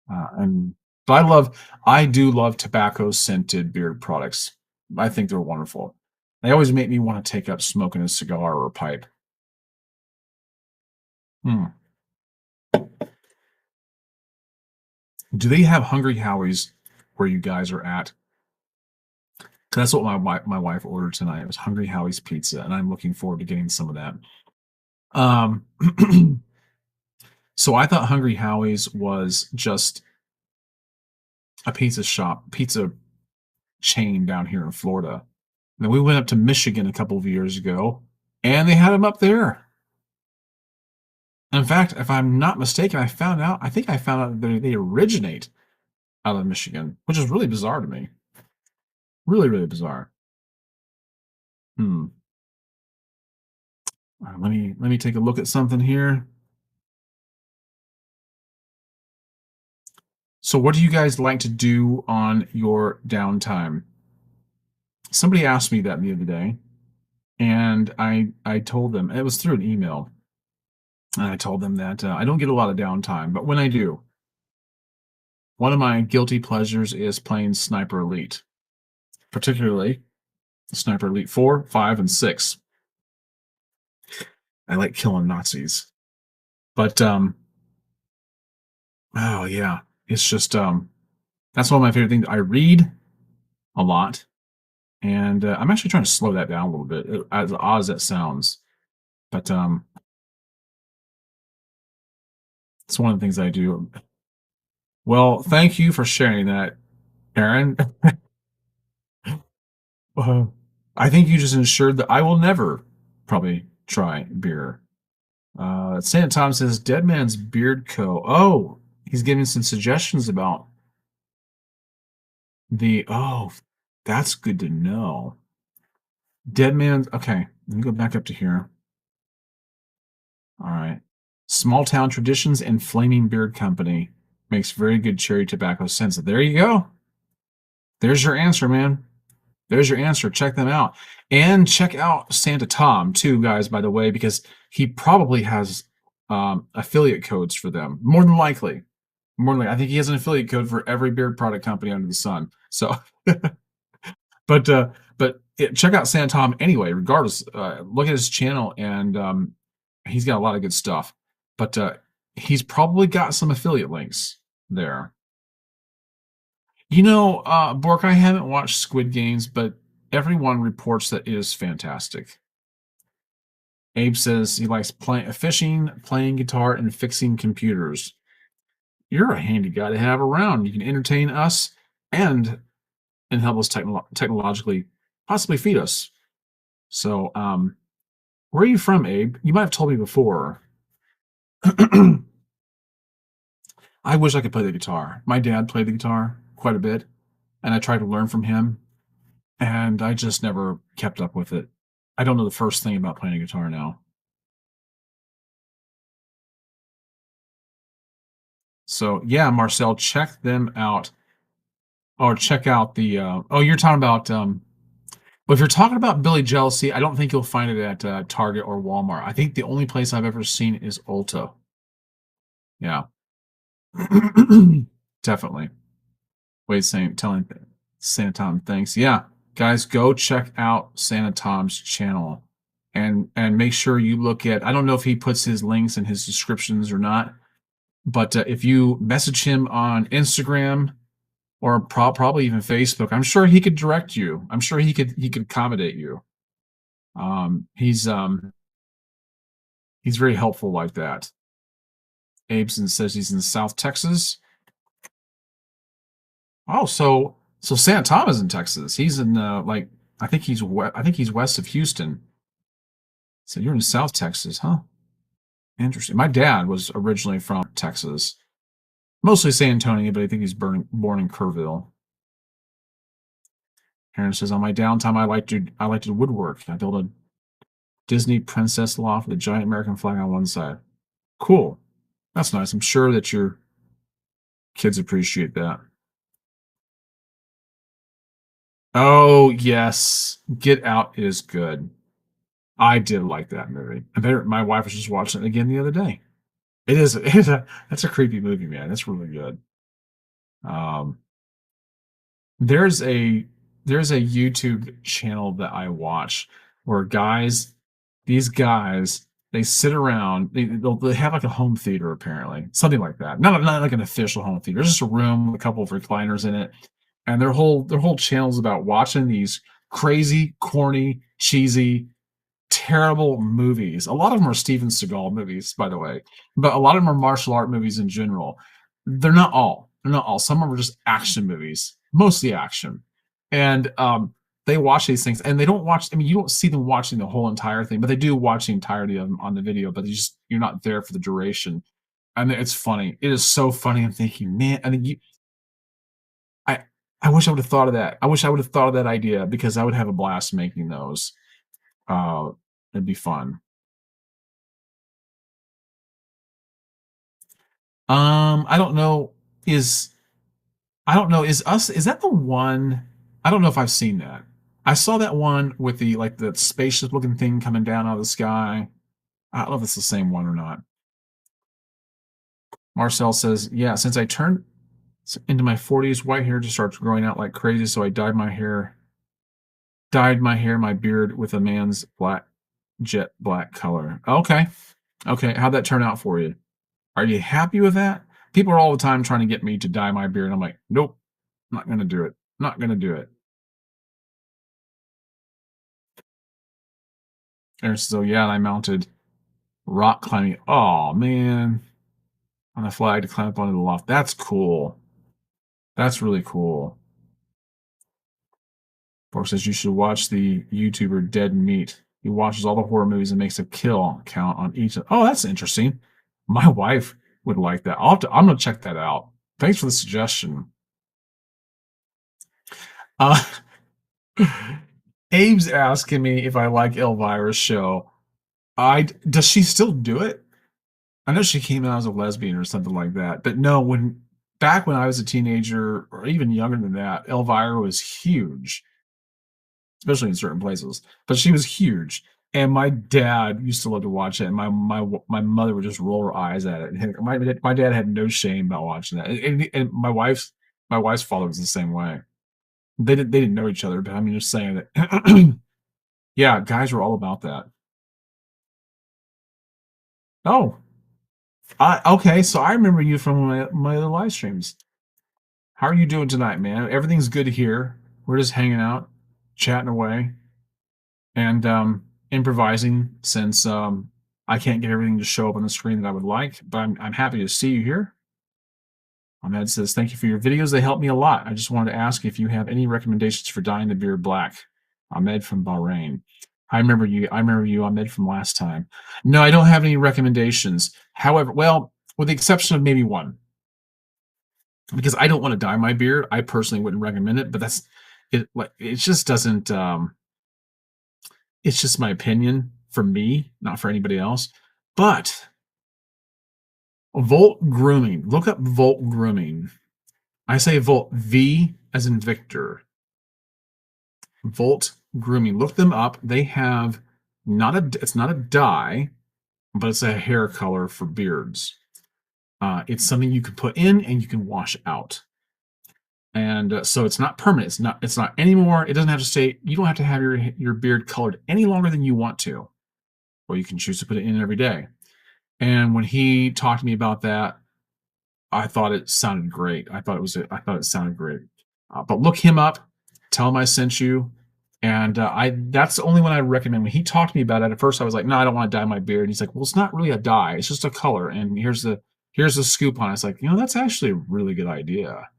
A: And but I do love tobacco scented beard products. I think they're wonderful. They always make me want to take up smoking a cigar or a pipe. Hmm. Do they have Hungry Howie's where you guys are at? 'Cause that's what my wife ordered tonight. It was Hungry Howie's pizza, and I'm looking forward to getting some of that. Um, so I thought Hungry Howie's was just a pizza chain down here in Florida. And then we went up to Michigan a couple of years ago, and they had them up there. In fact, if I'm not mistaken, I think I found out that they originate out of Michigan, which is really bizarre to me. Really, really bizarre. Hmm. Let me take a look at something here. So, what do you guys like to do on your downtime? Somebody asked me that the other day, and I told them it was through an email, and I told them that I don't get a lot of downtime, but when I do, one of my guilty pleasures is playing Sniper Elite, particularly Sniper Elite 4, 5, and 6. I like killing Nazis. But oh yeah, it's just that's one of my favorite things. I read a lot, and I'm actually trying to slow that down a little bit, as odd as that sounds. But it's one of the things I do. Well, thank you for sharing that, Aaron. uh, I think you just ensured that I will never probably try beer. Santa Tom says Dead Man's Beard Co. Oh, he's giving some suggestions about oh, that's good to know. Dead Man's, okay, let me go back up to here. All right. Small Town Traditions and Flaming Beard Company makes very good cherry tobacco scents. There you go. There's your answer, man. There's your answer. Check them out. And check out Santa Tom, too, guys, by the way, because he probably has affiliate codes for them. More than likely. I think he has an affiliate code for every beard product company under the sun. So, but check out Santa Tom anyway. Regardless, look at his channel, and he's got a lot of good stuff. But he's probably got some affiliate links there. Bork, I haven't watched Squid Games, but everyone reports that it is fantastic. Abe says he likes fishing, playing guitar, and fixing computers. You're a handy guy to have around. You can entertain us and help us technologically, possibly feed us. So, where are you from, Abe? You might have told me before. I wish I could play the guitar. My dad played the guitar quite a bit, and I tried to learn from him, and I just never kept up with it. I don't know the first thing about playing a guitar now. So yeah, Marcel, check them out, or check out the. Oh, you're talking about. But if you're talking about Billy Jealousy, I don't think you'll find it at Target or Walmart. I think the only place I've ever seen is Ulta. Yeah, definitely. Wait, telling Santa Tom thanks. Yeah, guys, go check out Santa Tom's channel, and make sure you look at. I don't know if he puts his links in his descriptions or not, but if you message him on Instagram or probably even Facebook, I'm sure he could direct you. I'm sure he could accommodate you. Um, he's um, he's very helpful like that. Abeson says he's in South Texas. Oh, so Santa Tom is in Texas. He's in like I think he's west of Houston. So you're in South Texas, huh? Interesting. My dad was originally from Texas, mostly San Antonio, but I think he's born in Kerrville. Aaron says, on my downtime, I like to woodwork. I built a Disney princess loft with a giant American flag on one side. Cool. That's nice. I'm sure that your kids appreciate that. Oh yes, Get Out is good. I did like that movie. My wife was just watching it again the other day. That's a creepy movie, man. That's really good. Um, there's a YouTube channel that I watch where these guys, they sit around, they have like a home theater apparently, something like that. Not like an official home theater. It's just a room with a couple of recliners in it, and their whole channel is about watching these crazy, corny, cheesy, terrible movies. A lot of them are Steven Seagal movies, by the way, but a lot of them are martial art movies in general. They're not all. They're not all. Some of them are just action movies, mostly action. And they watch these things, and they don't watch. I mean, you don't see them watching the whole entire thing, but they do watch the entirety of them on the video. But you're not there for the duration. And it's funny. It is so funny. I'm thinking, man. I mean, I I wish I would have thought of that. I wish I would have thought of that idea because I would have a blast making those. Uh, it'd be fun. I don't know. Is I don't know. Is us? Is that the one? I don't know if I've seen that. I saw that one with the like the spaceship looking thing coming down out of the sky. I don't know if it's the same one or not. Marcel says, "Yeah, since I turned into my 40s, white hair just starts growing out like crazy. So I my beard with a man's black jet black color." Okay, okay. How'd that turn out for you? Are you happy with that? People are all the time trying to get me to dye my beard. I'm like, nope, not gonna do it. Not gonna do it. And so yeah, and I mounted rock climbing. Oh man, on a flag to climb up onto the loft. That's cool. That's really cool. Bork says you should watch the YouTuber Dead Meat. He watches all the horror movies and makes a kill count on each. Oh, that's interesting. My wife would like that. I'm gonna check that out. Thanks for the suggestion. Uh, Abe's asking me if I like Elvira's show. I does she still do it? I know she came out as a lesbian or something like that. But no, when back when I was a teenager or even younger than that, Elvira was huge, especially in certain places. But she was huge. And my dad used to love to watch it, and my mother would just roll her eyes at it. And my dad had no shame about watching that, and my wife's father was the same way. They didn't know each other, but I mean, just saying that, yeah, guys were all about that. Oh, okay. So I remember you from my other live streams. How are you doing tonight, man? Everything's good here. We're just hanging out, chatting away, and improvising since I can't get everything to show up on the screen that I would like. But I'm happy to see you here. Ahmed says, "Thank you for your videos. They help me a lot. I just wanted to ask if you have any recommendations for dyeing the beard black." Ahmed from Bahrain. I remember you. I remember you, Ahmed, from last time. No, I don't have any recommendations. However, well, with the exception of maybe one, because I don't want to dye my beard. I personally wouldn't recommend it, but that's it. Like it just doesn't. It's just my opinion for me, not for anybody else. But Volt Grooming. Look up Volt Grooming. I say Volt V as in Victor. Volt Grooming. Look them up. They have it's not a dye, but it's a hair color for beards. It's something you can put in and you can wash out. And so it's not permanent. It's not anymore. It doesn't have to stay. You don't have to have your beard colored any longer than you want to, or you can choose to put it in every day. And when he talked to me about that, I thought it sounded great. I thought it sounded great. But look him up. Tell him I sent you. And that's the only one I recommend. When he talked to me about it, at first I was like, no, I don't want to dye my beard. And he's like, well, it's not really a dye. It's just a color. And here's the scoop on it. It's like, that's actually a really good idea.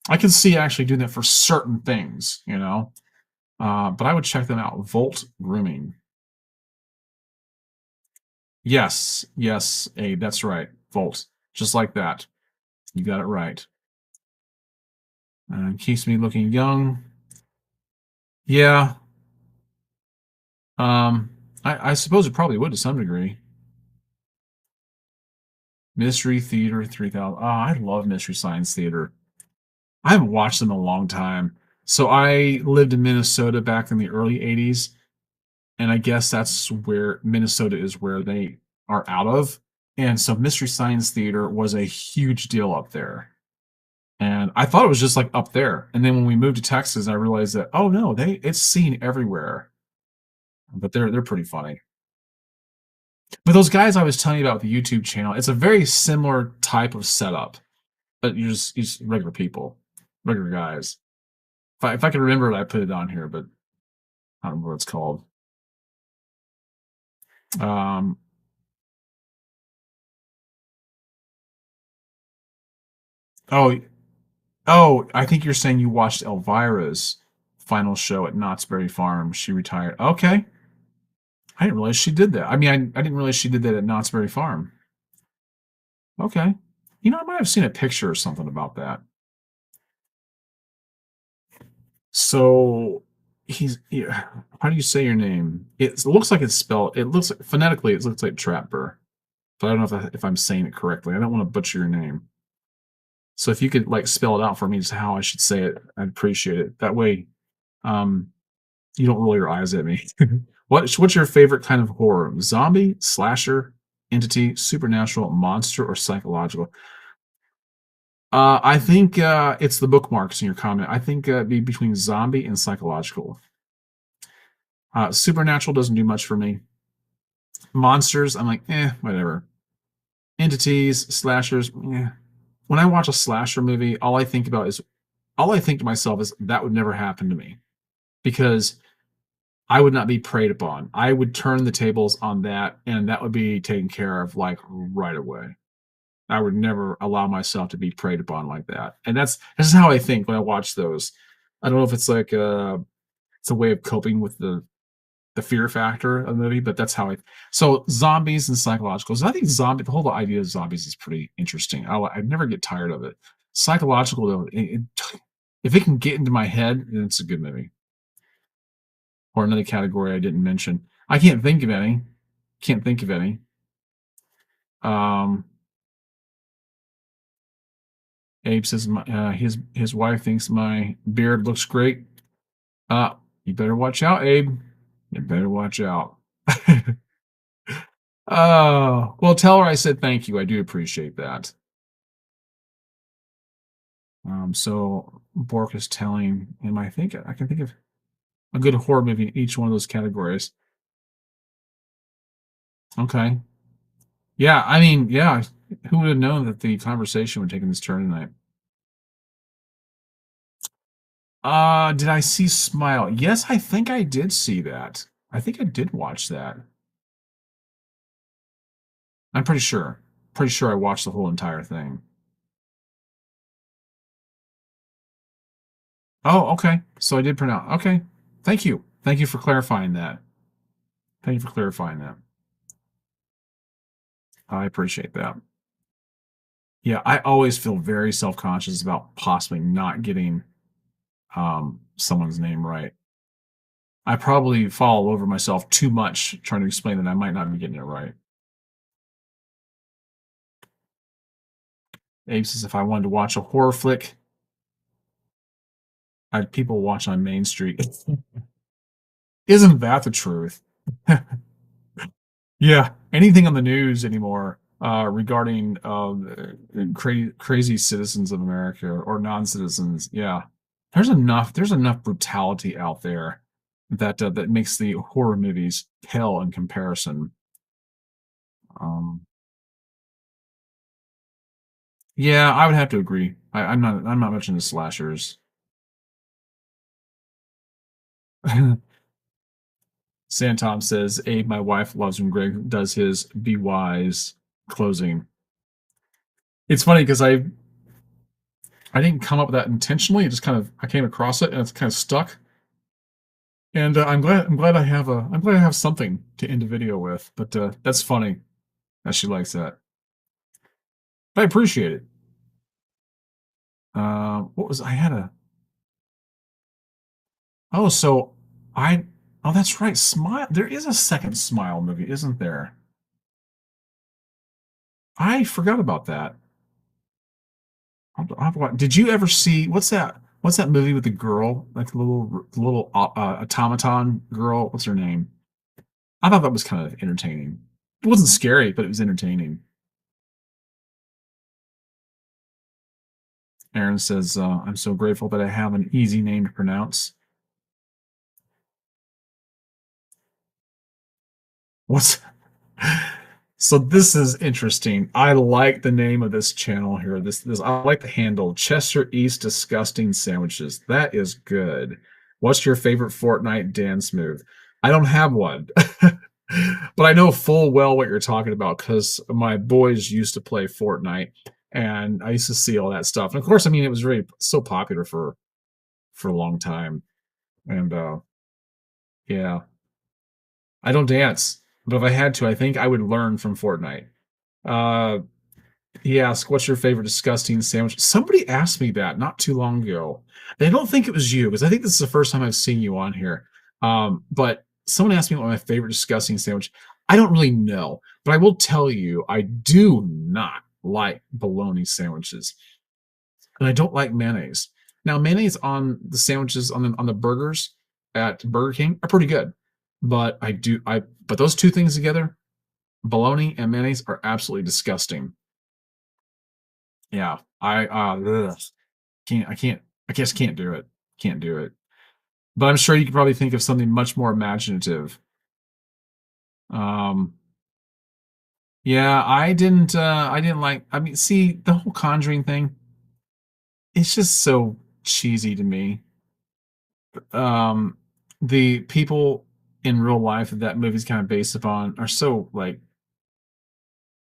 A: I can see actually doing that for certain things. But I would check them out. Volt Grooming. Yes, yes, Abe, that's right. Volt. Just like that. You got it right. Keeps me looking young. Yeah. Um, I suppose it probably would to some degree. Mystery Theater 3000. Oh, I love Mystery Science Theater. I haven't watched them in a long time. So I lived in Minnesota back in the early 80s, and I guess that's where Minnesota is where they are out of. And so Mystery Science Theater was a huge deal up there. And I thought it was just like up there. And then when we moved to Texas, I realized that oh no, it's seen everywhere. But they're pretty funny. But those guys I was telling you about with the YouTube channel, it's a very similar type of setup. But you're just regular people, regular guys. If I can remember it, I put it on here, but I don't remember what it's called. Um, oh, oh, I think you're saying you watched Elvira's final show at Knott's Berry Farm. She retired. Okay. I didn't realize she did that. I mean, I didn't realize she did that at Knott's Berry Farm. Okay. You know, I might have seen a picture or something about that. So yeah, how do you say your name? It looks like it's spelled. It looks like, phonetically, it looks like Trapper, but I don't know if I'm saying it correctly. I don't want to butcher your name. So if you could like spell it out for me, just how I should say it, I'd appreciate it. That way, um, you don't roll your eyes at me. What's your favorite kind of horror? Zombie, slasher, entity, supernatural, monster, or psychological? I think it's the bookmarks in your comment. I think it'd be between zombie and psychological. Supernatural doesn't do much for me. Monsters, I'm like, whatever. Entities, slashers, yeah. When I watch a slasher movie, all I think to myself is that would never happen to me because I would not be preyed upon. I would turn the tables on that, and that would be taken care of like right away. I would never allow myself to be preyed upon like that, and that's how I think when I watch those. I don't know if it's like it's a way of coping with the fear factor of the movie, but that's how I. So zombies and psychologicals. I think the whole idea of zombies is pretty interesting. I never get tired of it. Psychological though, if it can get into my head, then it's a good movie. Or another category I didn't mention. I can't think of any. Can't think of any. Um, Abe says his wife thinks my beard looks great. You better watch out, Abe. You better watch out. Well, tell her I said thank you. I do appreciate that. So Bork is telling him, I can think of a good horror movie in each one of those categories. Okay. Yeah, I mean, yeah. Who would have known that the conversation would take this turn tonight? Did I see Smile? Yes, I think I did see that. I think I did watch that. I'm pretty sure. Pretty sure I watched the whole entire thing. Oh, okay. So I did pronounce. Okay. Thank you. Thank you for clarifying that. Thank you for clarifying that. I appreciate that. Yeah, I always feel very self-conscious about possibly not getting someone's name right. I probably fall all over myself too much trying to explain that I might not be getting it right. Abe says if I wanted to watch a horror flick, I'd people watch on Main Street. Isn't that the truth? Yeah, anything on the news anymore regarding crazy citizens of America or non-citizens. Yeah, there's enough brutality out there that makes the horror movies pale in comparison. Um, yeah, I would have to agree. I'm not much into slashers. Santom says, Abe, my wife loves when Greg does his be wise closing. It's funny because I didn't come up with that intentionally. It just kind of I came across it and it's kind of stuck. And I'm glad I have something to end the video with. But that's funny that she likes that. But I appreciate it. What was I had a oh so I oh that's right, Smile. There is a second Smile movie, isn't there? I forgot about that. Did you ever see what's that movie with the girl, like the little automaton girl? What's her name? I thought that was kind of entertaining. It wasn't scary, but it was entertaining. Aaron says, "I'm so grateful that I have an easy name to pronounce." What's So this is interesting. I like the name of this channel here. This I like the handle Chester East Disgusting Sandwiches. That is good. What's your favorite Fortnite dance move? I don't have one. But I know full well what you're talking about because my boys used to play Fortnite and I used to see all that stuff. And of course, I mean it was really so popular for a long time. And yeah, I don't dance, but if I had to, I think I would learn from Fortnite. Uh, he asked, "What's your favorite disgusting sandwich?" Somebody asked me that not too long ago. And I don't think it was you because I think this is the first time I've seen you on here. But someone asked me what my favorite disgusting sandwich. I don't really know, but I will tell you, I do not like bologna sandwiches, and I don't like mayonnaise. Now, mayonnaise on the sandwiches on the burgers at Burger King are pretty good, but but those two things together, bologna and mayonnaise, are absolutely disgusting. Yeah, can't I just can't do it. Can't do it. But I'm sure you could probably think of something much more imaginative. Um, yeah, I didn't like I mean, see, the whole Conjuring thing, it's just so cheesy to me. Um, the people in real life that that movie's kind of based upon are so like,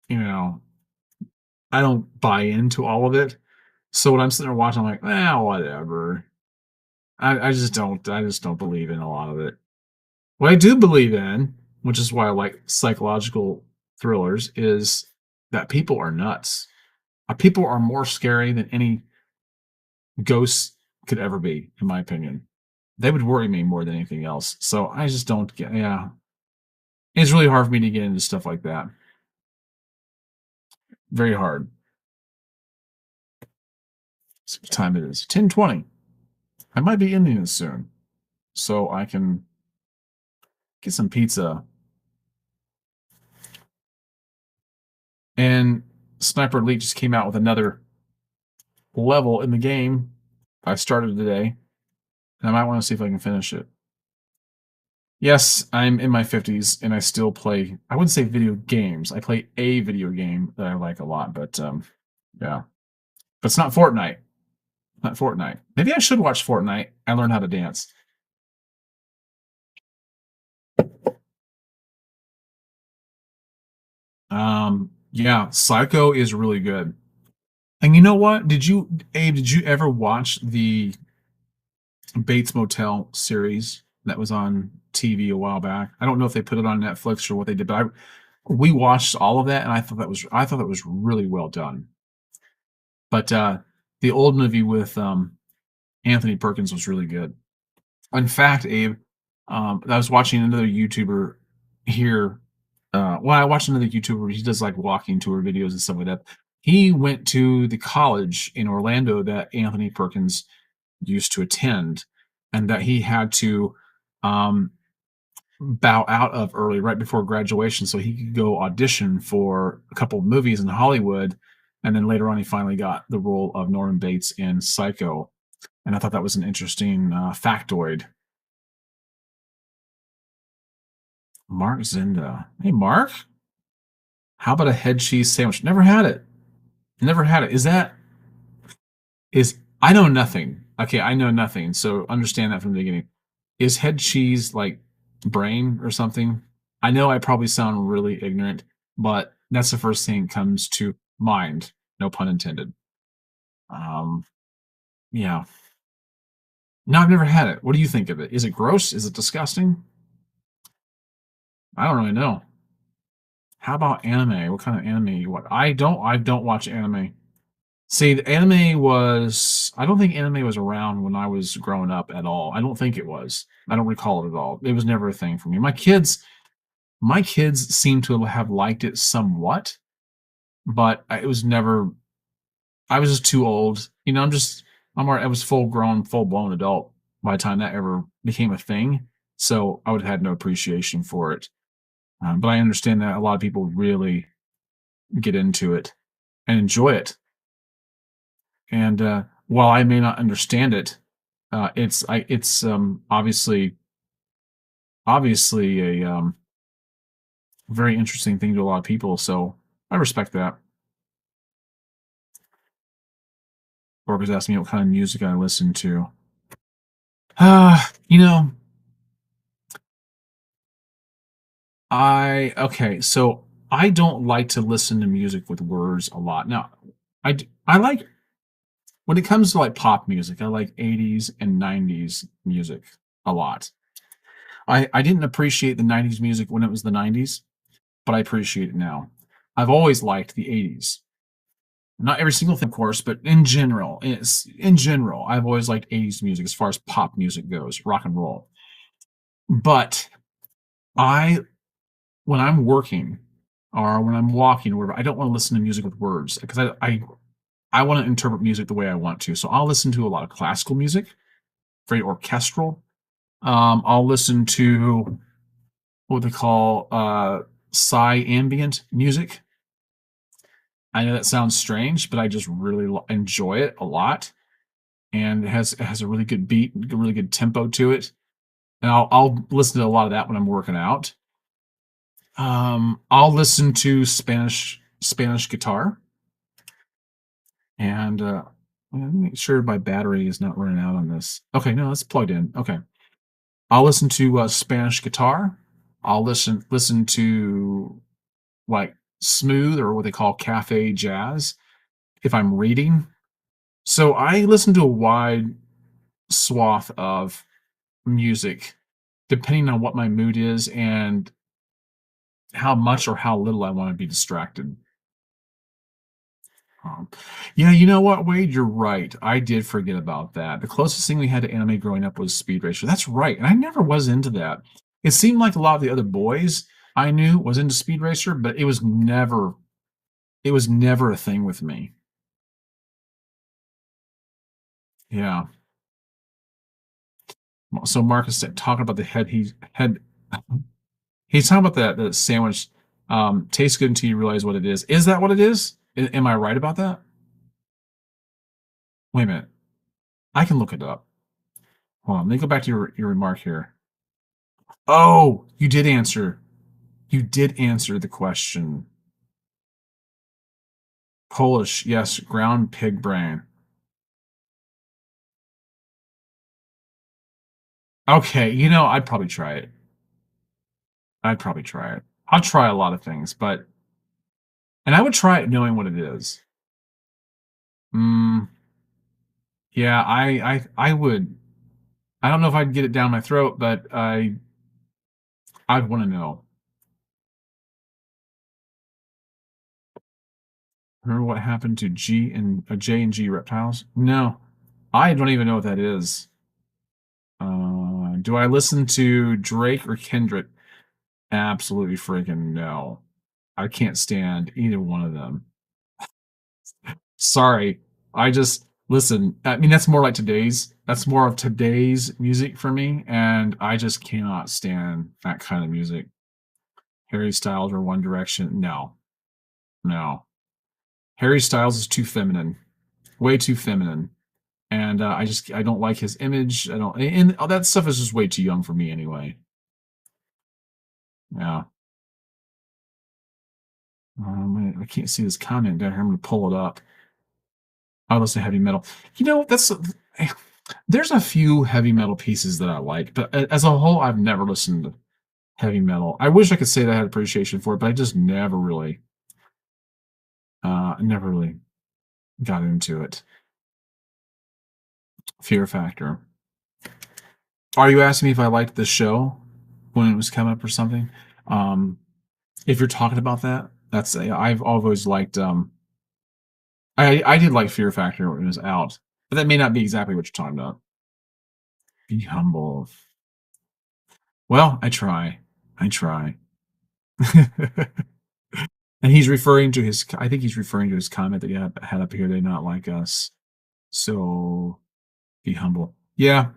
A: you know, I don't buy into all of it. So when I'm sitting there watching, I'm like, whatever. I just don't believe in a lot of it. What I do believe in, which is why I like psychological thrillers, is that people are nuts. People are more scary than any ghosts could ever be, in my opinion. They would worry me more than anything else. So I just don't get, yeah. It's really hard for me to get into stuff like that. Very hard. So what time it is? 10:20. I might be ending this soon. So I can get some pizza. And Sniper Elite just came out with another level in the game. I started today, and I might want to see if I can finish it. Yes, I'm in my 50s and I still play, I wouldn't say video games. I play a video game that I like a lot, but yeah. But it's not Fortnite. Not Fortnite. Maybe I should watch Fortnite and learn how to dance. Yeah, Psycho is really good. And you know what? Abe, did you ever watch the Bates Motel series that was on TV a while back? I don't know if they put it on Netflix or what they did, but we watched all of that and I thought that was really well done. But the old movie with Anthony Perkins was really good. In fact, Abe, I was watching another YouTuber here. Well, I watched another YouTuber. He does like walking tour videos and stuff like that. He went to the college in Orlando that Anthony Perkins used to attend, and that he had to um, bow out of early, right before graduation, so he could go audition for a couple of movies in Hollywood. And then later on, he finally got the role of Norman Bates in Psycho. And I thought that was an interesting factoid. Mark Zinda. Hey, Mark, how about a head cheese sandwich? Never had it. Never had it. I know nothing. Okay, I know nothing. So understand that from the beginning. Is head cheese like brain or something? I know I probably sound really ignorant, but that's the first thing that comes to mind. No pun intended. Um, yeah. No, I've never had it. What do you think of it? Is it gross? Is it disgusting? I don't really know. How about anime? What kind of anime you watch? I don't watch anime. See, the anime was I don't think anime was around when I was growing up at all. I don't think it was. I don't recall it at all. It was never a thing for me. My kids seem to have liked it somewhat, but it was never I was just too old. I was full grown, full blown adult by the time that ever became a thing. So I would have had no appreciation for it. But I understand that a lot of people really get into it and enjoy it. And while I may not understand it, it's obviously a very interesting thing to a lot of people. So I respect that. Borges asked me what kind of music I listen to. You know, so I don't like to listen to music with words a lot. Now, I like when it comes to like pop music, I like 80s and 90s music a lot. I didn't appreciate the 90s music when it was the 90s, but I appreciate it now. I've always liked the 80s. Not every single thing, of course, but in general, I've always liked 80s music as far as pop music goes, rock and roll. But I when I'm working or when I'm walking or whatever, I don't want to listen to music with words because I want to interpret music the way I want to. So I'll listen to a lot of classical music, very orchestral. I'll listen to what they call psi ambient music. I know that sounds strange, but I just really enjoy it a lot, and it has a really good beat, a really good tempo to it. And I'll listen to a lot of that when I'm working out. I'll listen to Spanish guitar, and let me make sure my battery is not running out on this. Okay, no, it's plugged in. Okay, I'll listen to Spanish guitar. I'll listen to like smooth or what they call cafe jazz if I'm reading. So I listen to a wide swath of music depending on what my mood is and how much or how little I want to be distracted. Um, yeah, you know what, Wade? You're right. I did forget about that. The closest thing we had to anime growing up was Speed Racer. That's right. And I never was into that. It seemed like a lot of the other boys I knew was into Speed Racer, but it was never a thing with me. Yeah. So Marcus said talking about the he's talking about that the sandwich tastes good until you realize what it is. Is that what it is? Am I right about that? Wait a minute. I can look it up. Hold on. Let me go back to your remark here. Oh, you did answer. You did answer the question. Polish, yes, ground pig brain. Okay, I'd probably try it. I'd probably try it. I'll try a lot of things, and I would try it knowing what it is. Mm, yeah, I would. I don't know if I'd get it down my throat, but I'd want to know. Remember what happened to J and G reptiles? No, I don't even know what that is. Do I listen to Drake or Kendrick? Absolutely freaking no. I can't stand either one of them. Sorry. I just listen. I mean, that's more of today's music for me, and I just cannot stand that kind of music. Harry Styles or One Direction. No, no. Harry Styles is too feminine, way too feminine. And I don't like his image. I don't, and all that stuff is just way too young for me anyway. Yeah. I can't see this comment down here. I'm gonna pull it up. I listen to heavy metal. That's there's a few heavy metal pieces that I like, but as a whole, I've never listened to heavy metal. I wish I could say that I had appreciation for it, but I just never really got into it. Fear Factor. Are you asking me if I liked the show when it was coming up or something? Um, if you're talking about that, that's I've always liked. I did like Fear Factor when it was out, but that may not be exactly what you're talking about. Be humble. Well, I try. I try. And he's referring to his. I think he's referring to his comment that he had up here. They not like us. So be humble. Yeah.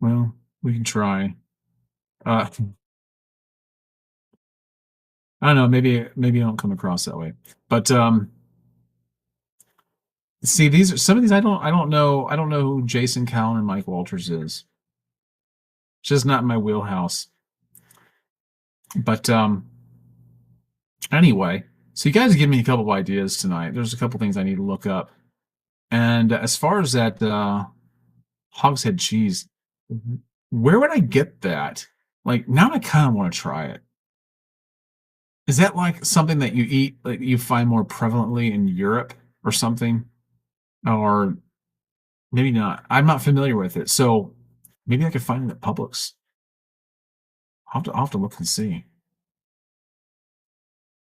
A: Well, we can try. Uh, I don't know. Maybe I don't come across that way. But see, these are some of these I don't know. I don't know who Jason Callan and Mike Walters is. It's just not in my wheelhouse. But anyway, so you guys give me a couple of ideas tonight. There's a couple things I need to look up. And as far as that hogshead cheese, where would I get that? Like now I kind of want to try it. Is that like something that you eat, like you find more prevalently in Europe or something? Or maybe not. I'm not familiar with it. So maybe I could find it at Publix. I'll have to look and see.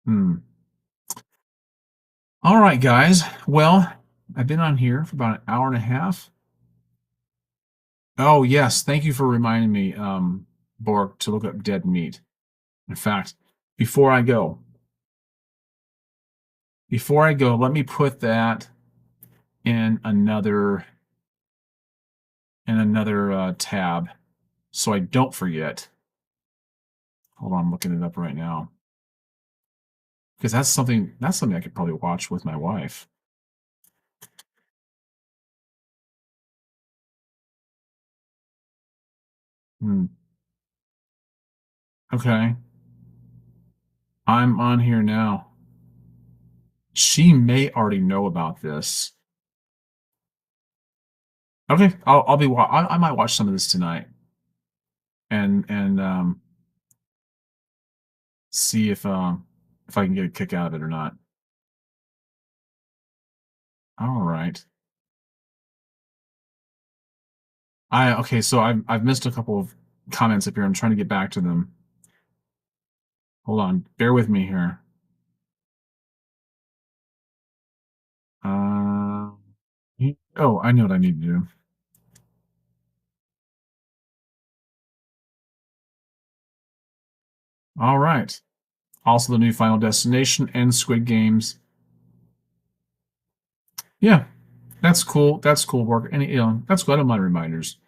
A: Hmm. All right, guys. Well, I've been on here for about an hour and a half. Oh, yes. Thank you for reminding me, Bork, to look up dead meat. In fact, before I go, let me put that in another tab so I don't forget. Hold on, I'm looking it up right now. Because that's something I could probably watch with my wife. Hmm. Okay. I'm on here now. She may already know about this. Okay, I'll be I might watch some of this tonight and see if I can get a kick out of it or not. All right. Okay, so I've missed a couple of comments up here. I'm trying to get back to them. Hold on, bear with me here. Uh, oh, I know what I need to do. All right. Also, the new Final Destination and Squid Games. Yeah, that's cool. That's cool work. And that's cool. I don't mind reminders.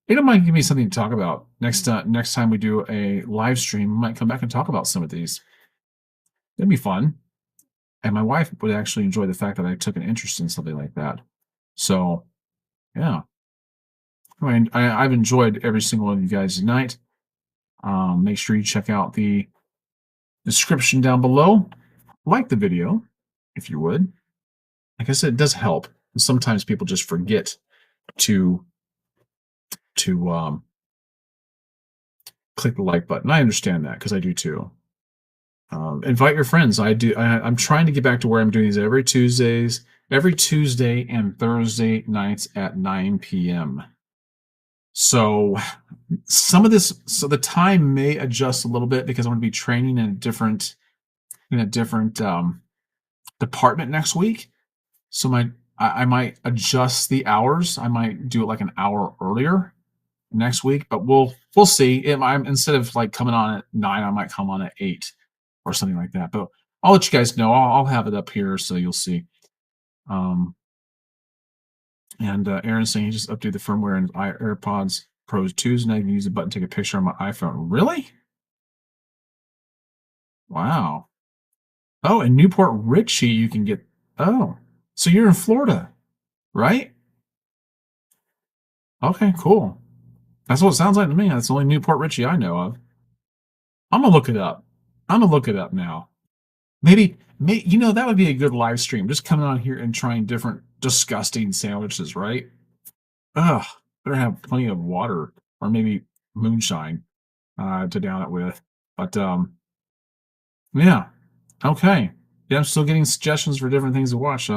A: You don't mind giving me something to talk about next time we do a live stream. We might come back and talk about some of these. It'd be fun. And my wife would actually enjoy the fact that I took an interest in something like that. So, yeah. I mean, I've enjoyed every single one of you guys tonight. Make sure you check out the description down below. Like the video, if you would. Like I said, it does help. Sometimes people just forget to to click the like button. I understand that because I do too. Invite your friends. I'm trying to get back to where I'm doing these every Tuesday and Thursday nights at 9 p.m. So so the time may adjust a little bit because I'm going to be training in a different department next week. So I might adjust the hours. I might do it like an hour earlier next week, but we'll see. I'm instead of like coming on at 9, I might come on at 8 or something like that. But I'll let you guys know. I'll have it up here so you'll see. And Aaron's saying he just updated the firmware in AirPods Pros 2s, and I can use the button to take a picture on my iPhone. Really? Wow. Oh, in Newport Richie, you can get. Oh, so you're in Florida, right? Okay, cool. That's what it sounds like to me. That's the only Newport Richie I know of. I'm gonna look it up. I'm gonna look it up now. Maybe, that would be a good live stream. Just coming on here and trying different disgusting sandwiches, right? Ugh, better have plenty of water or maybe moonshine to down it with. But yeah, okay. Yeah, I'm still getting suggestions for different things to watch.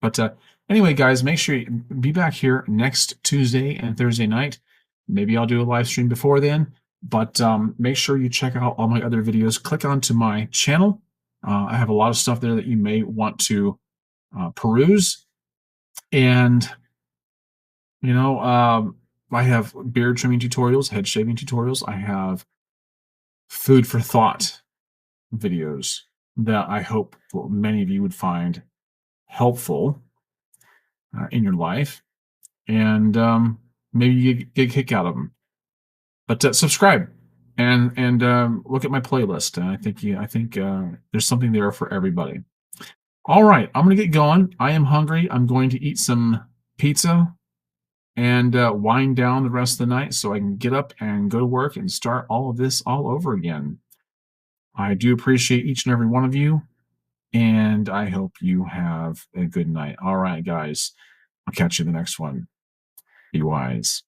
A: But Anyway, guys, make sure you be back here next Tuesday and Thursday night. Maybe I'll do a live stream before then, but make sure you check out all my other videos. Click onto my channel. I have a lot of stuff there that you may want to peruse. And, I have beard trimming tutorials, head shaving tutorials. I have food for thought videos that I hope many of you would find helpful in your life, and maybe you get a kick out of them. But subscribe and look at my playlist. I think there's something there for everybody. All right, I'm going to get going. I am hungry. I'm going to eat some pizza and wind down the rest of the night so I can get up and go to work and start all of this all over again. I do appreciate each and every one of you, and I hope you have a good night. All right, guys. I'll catch you in the next one. Be wise.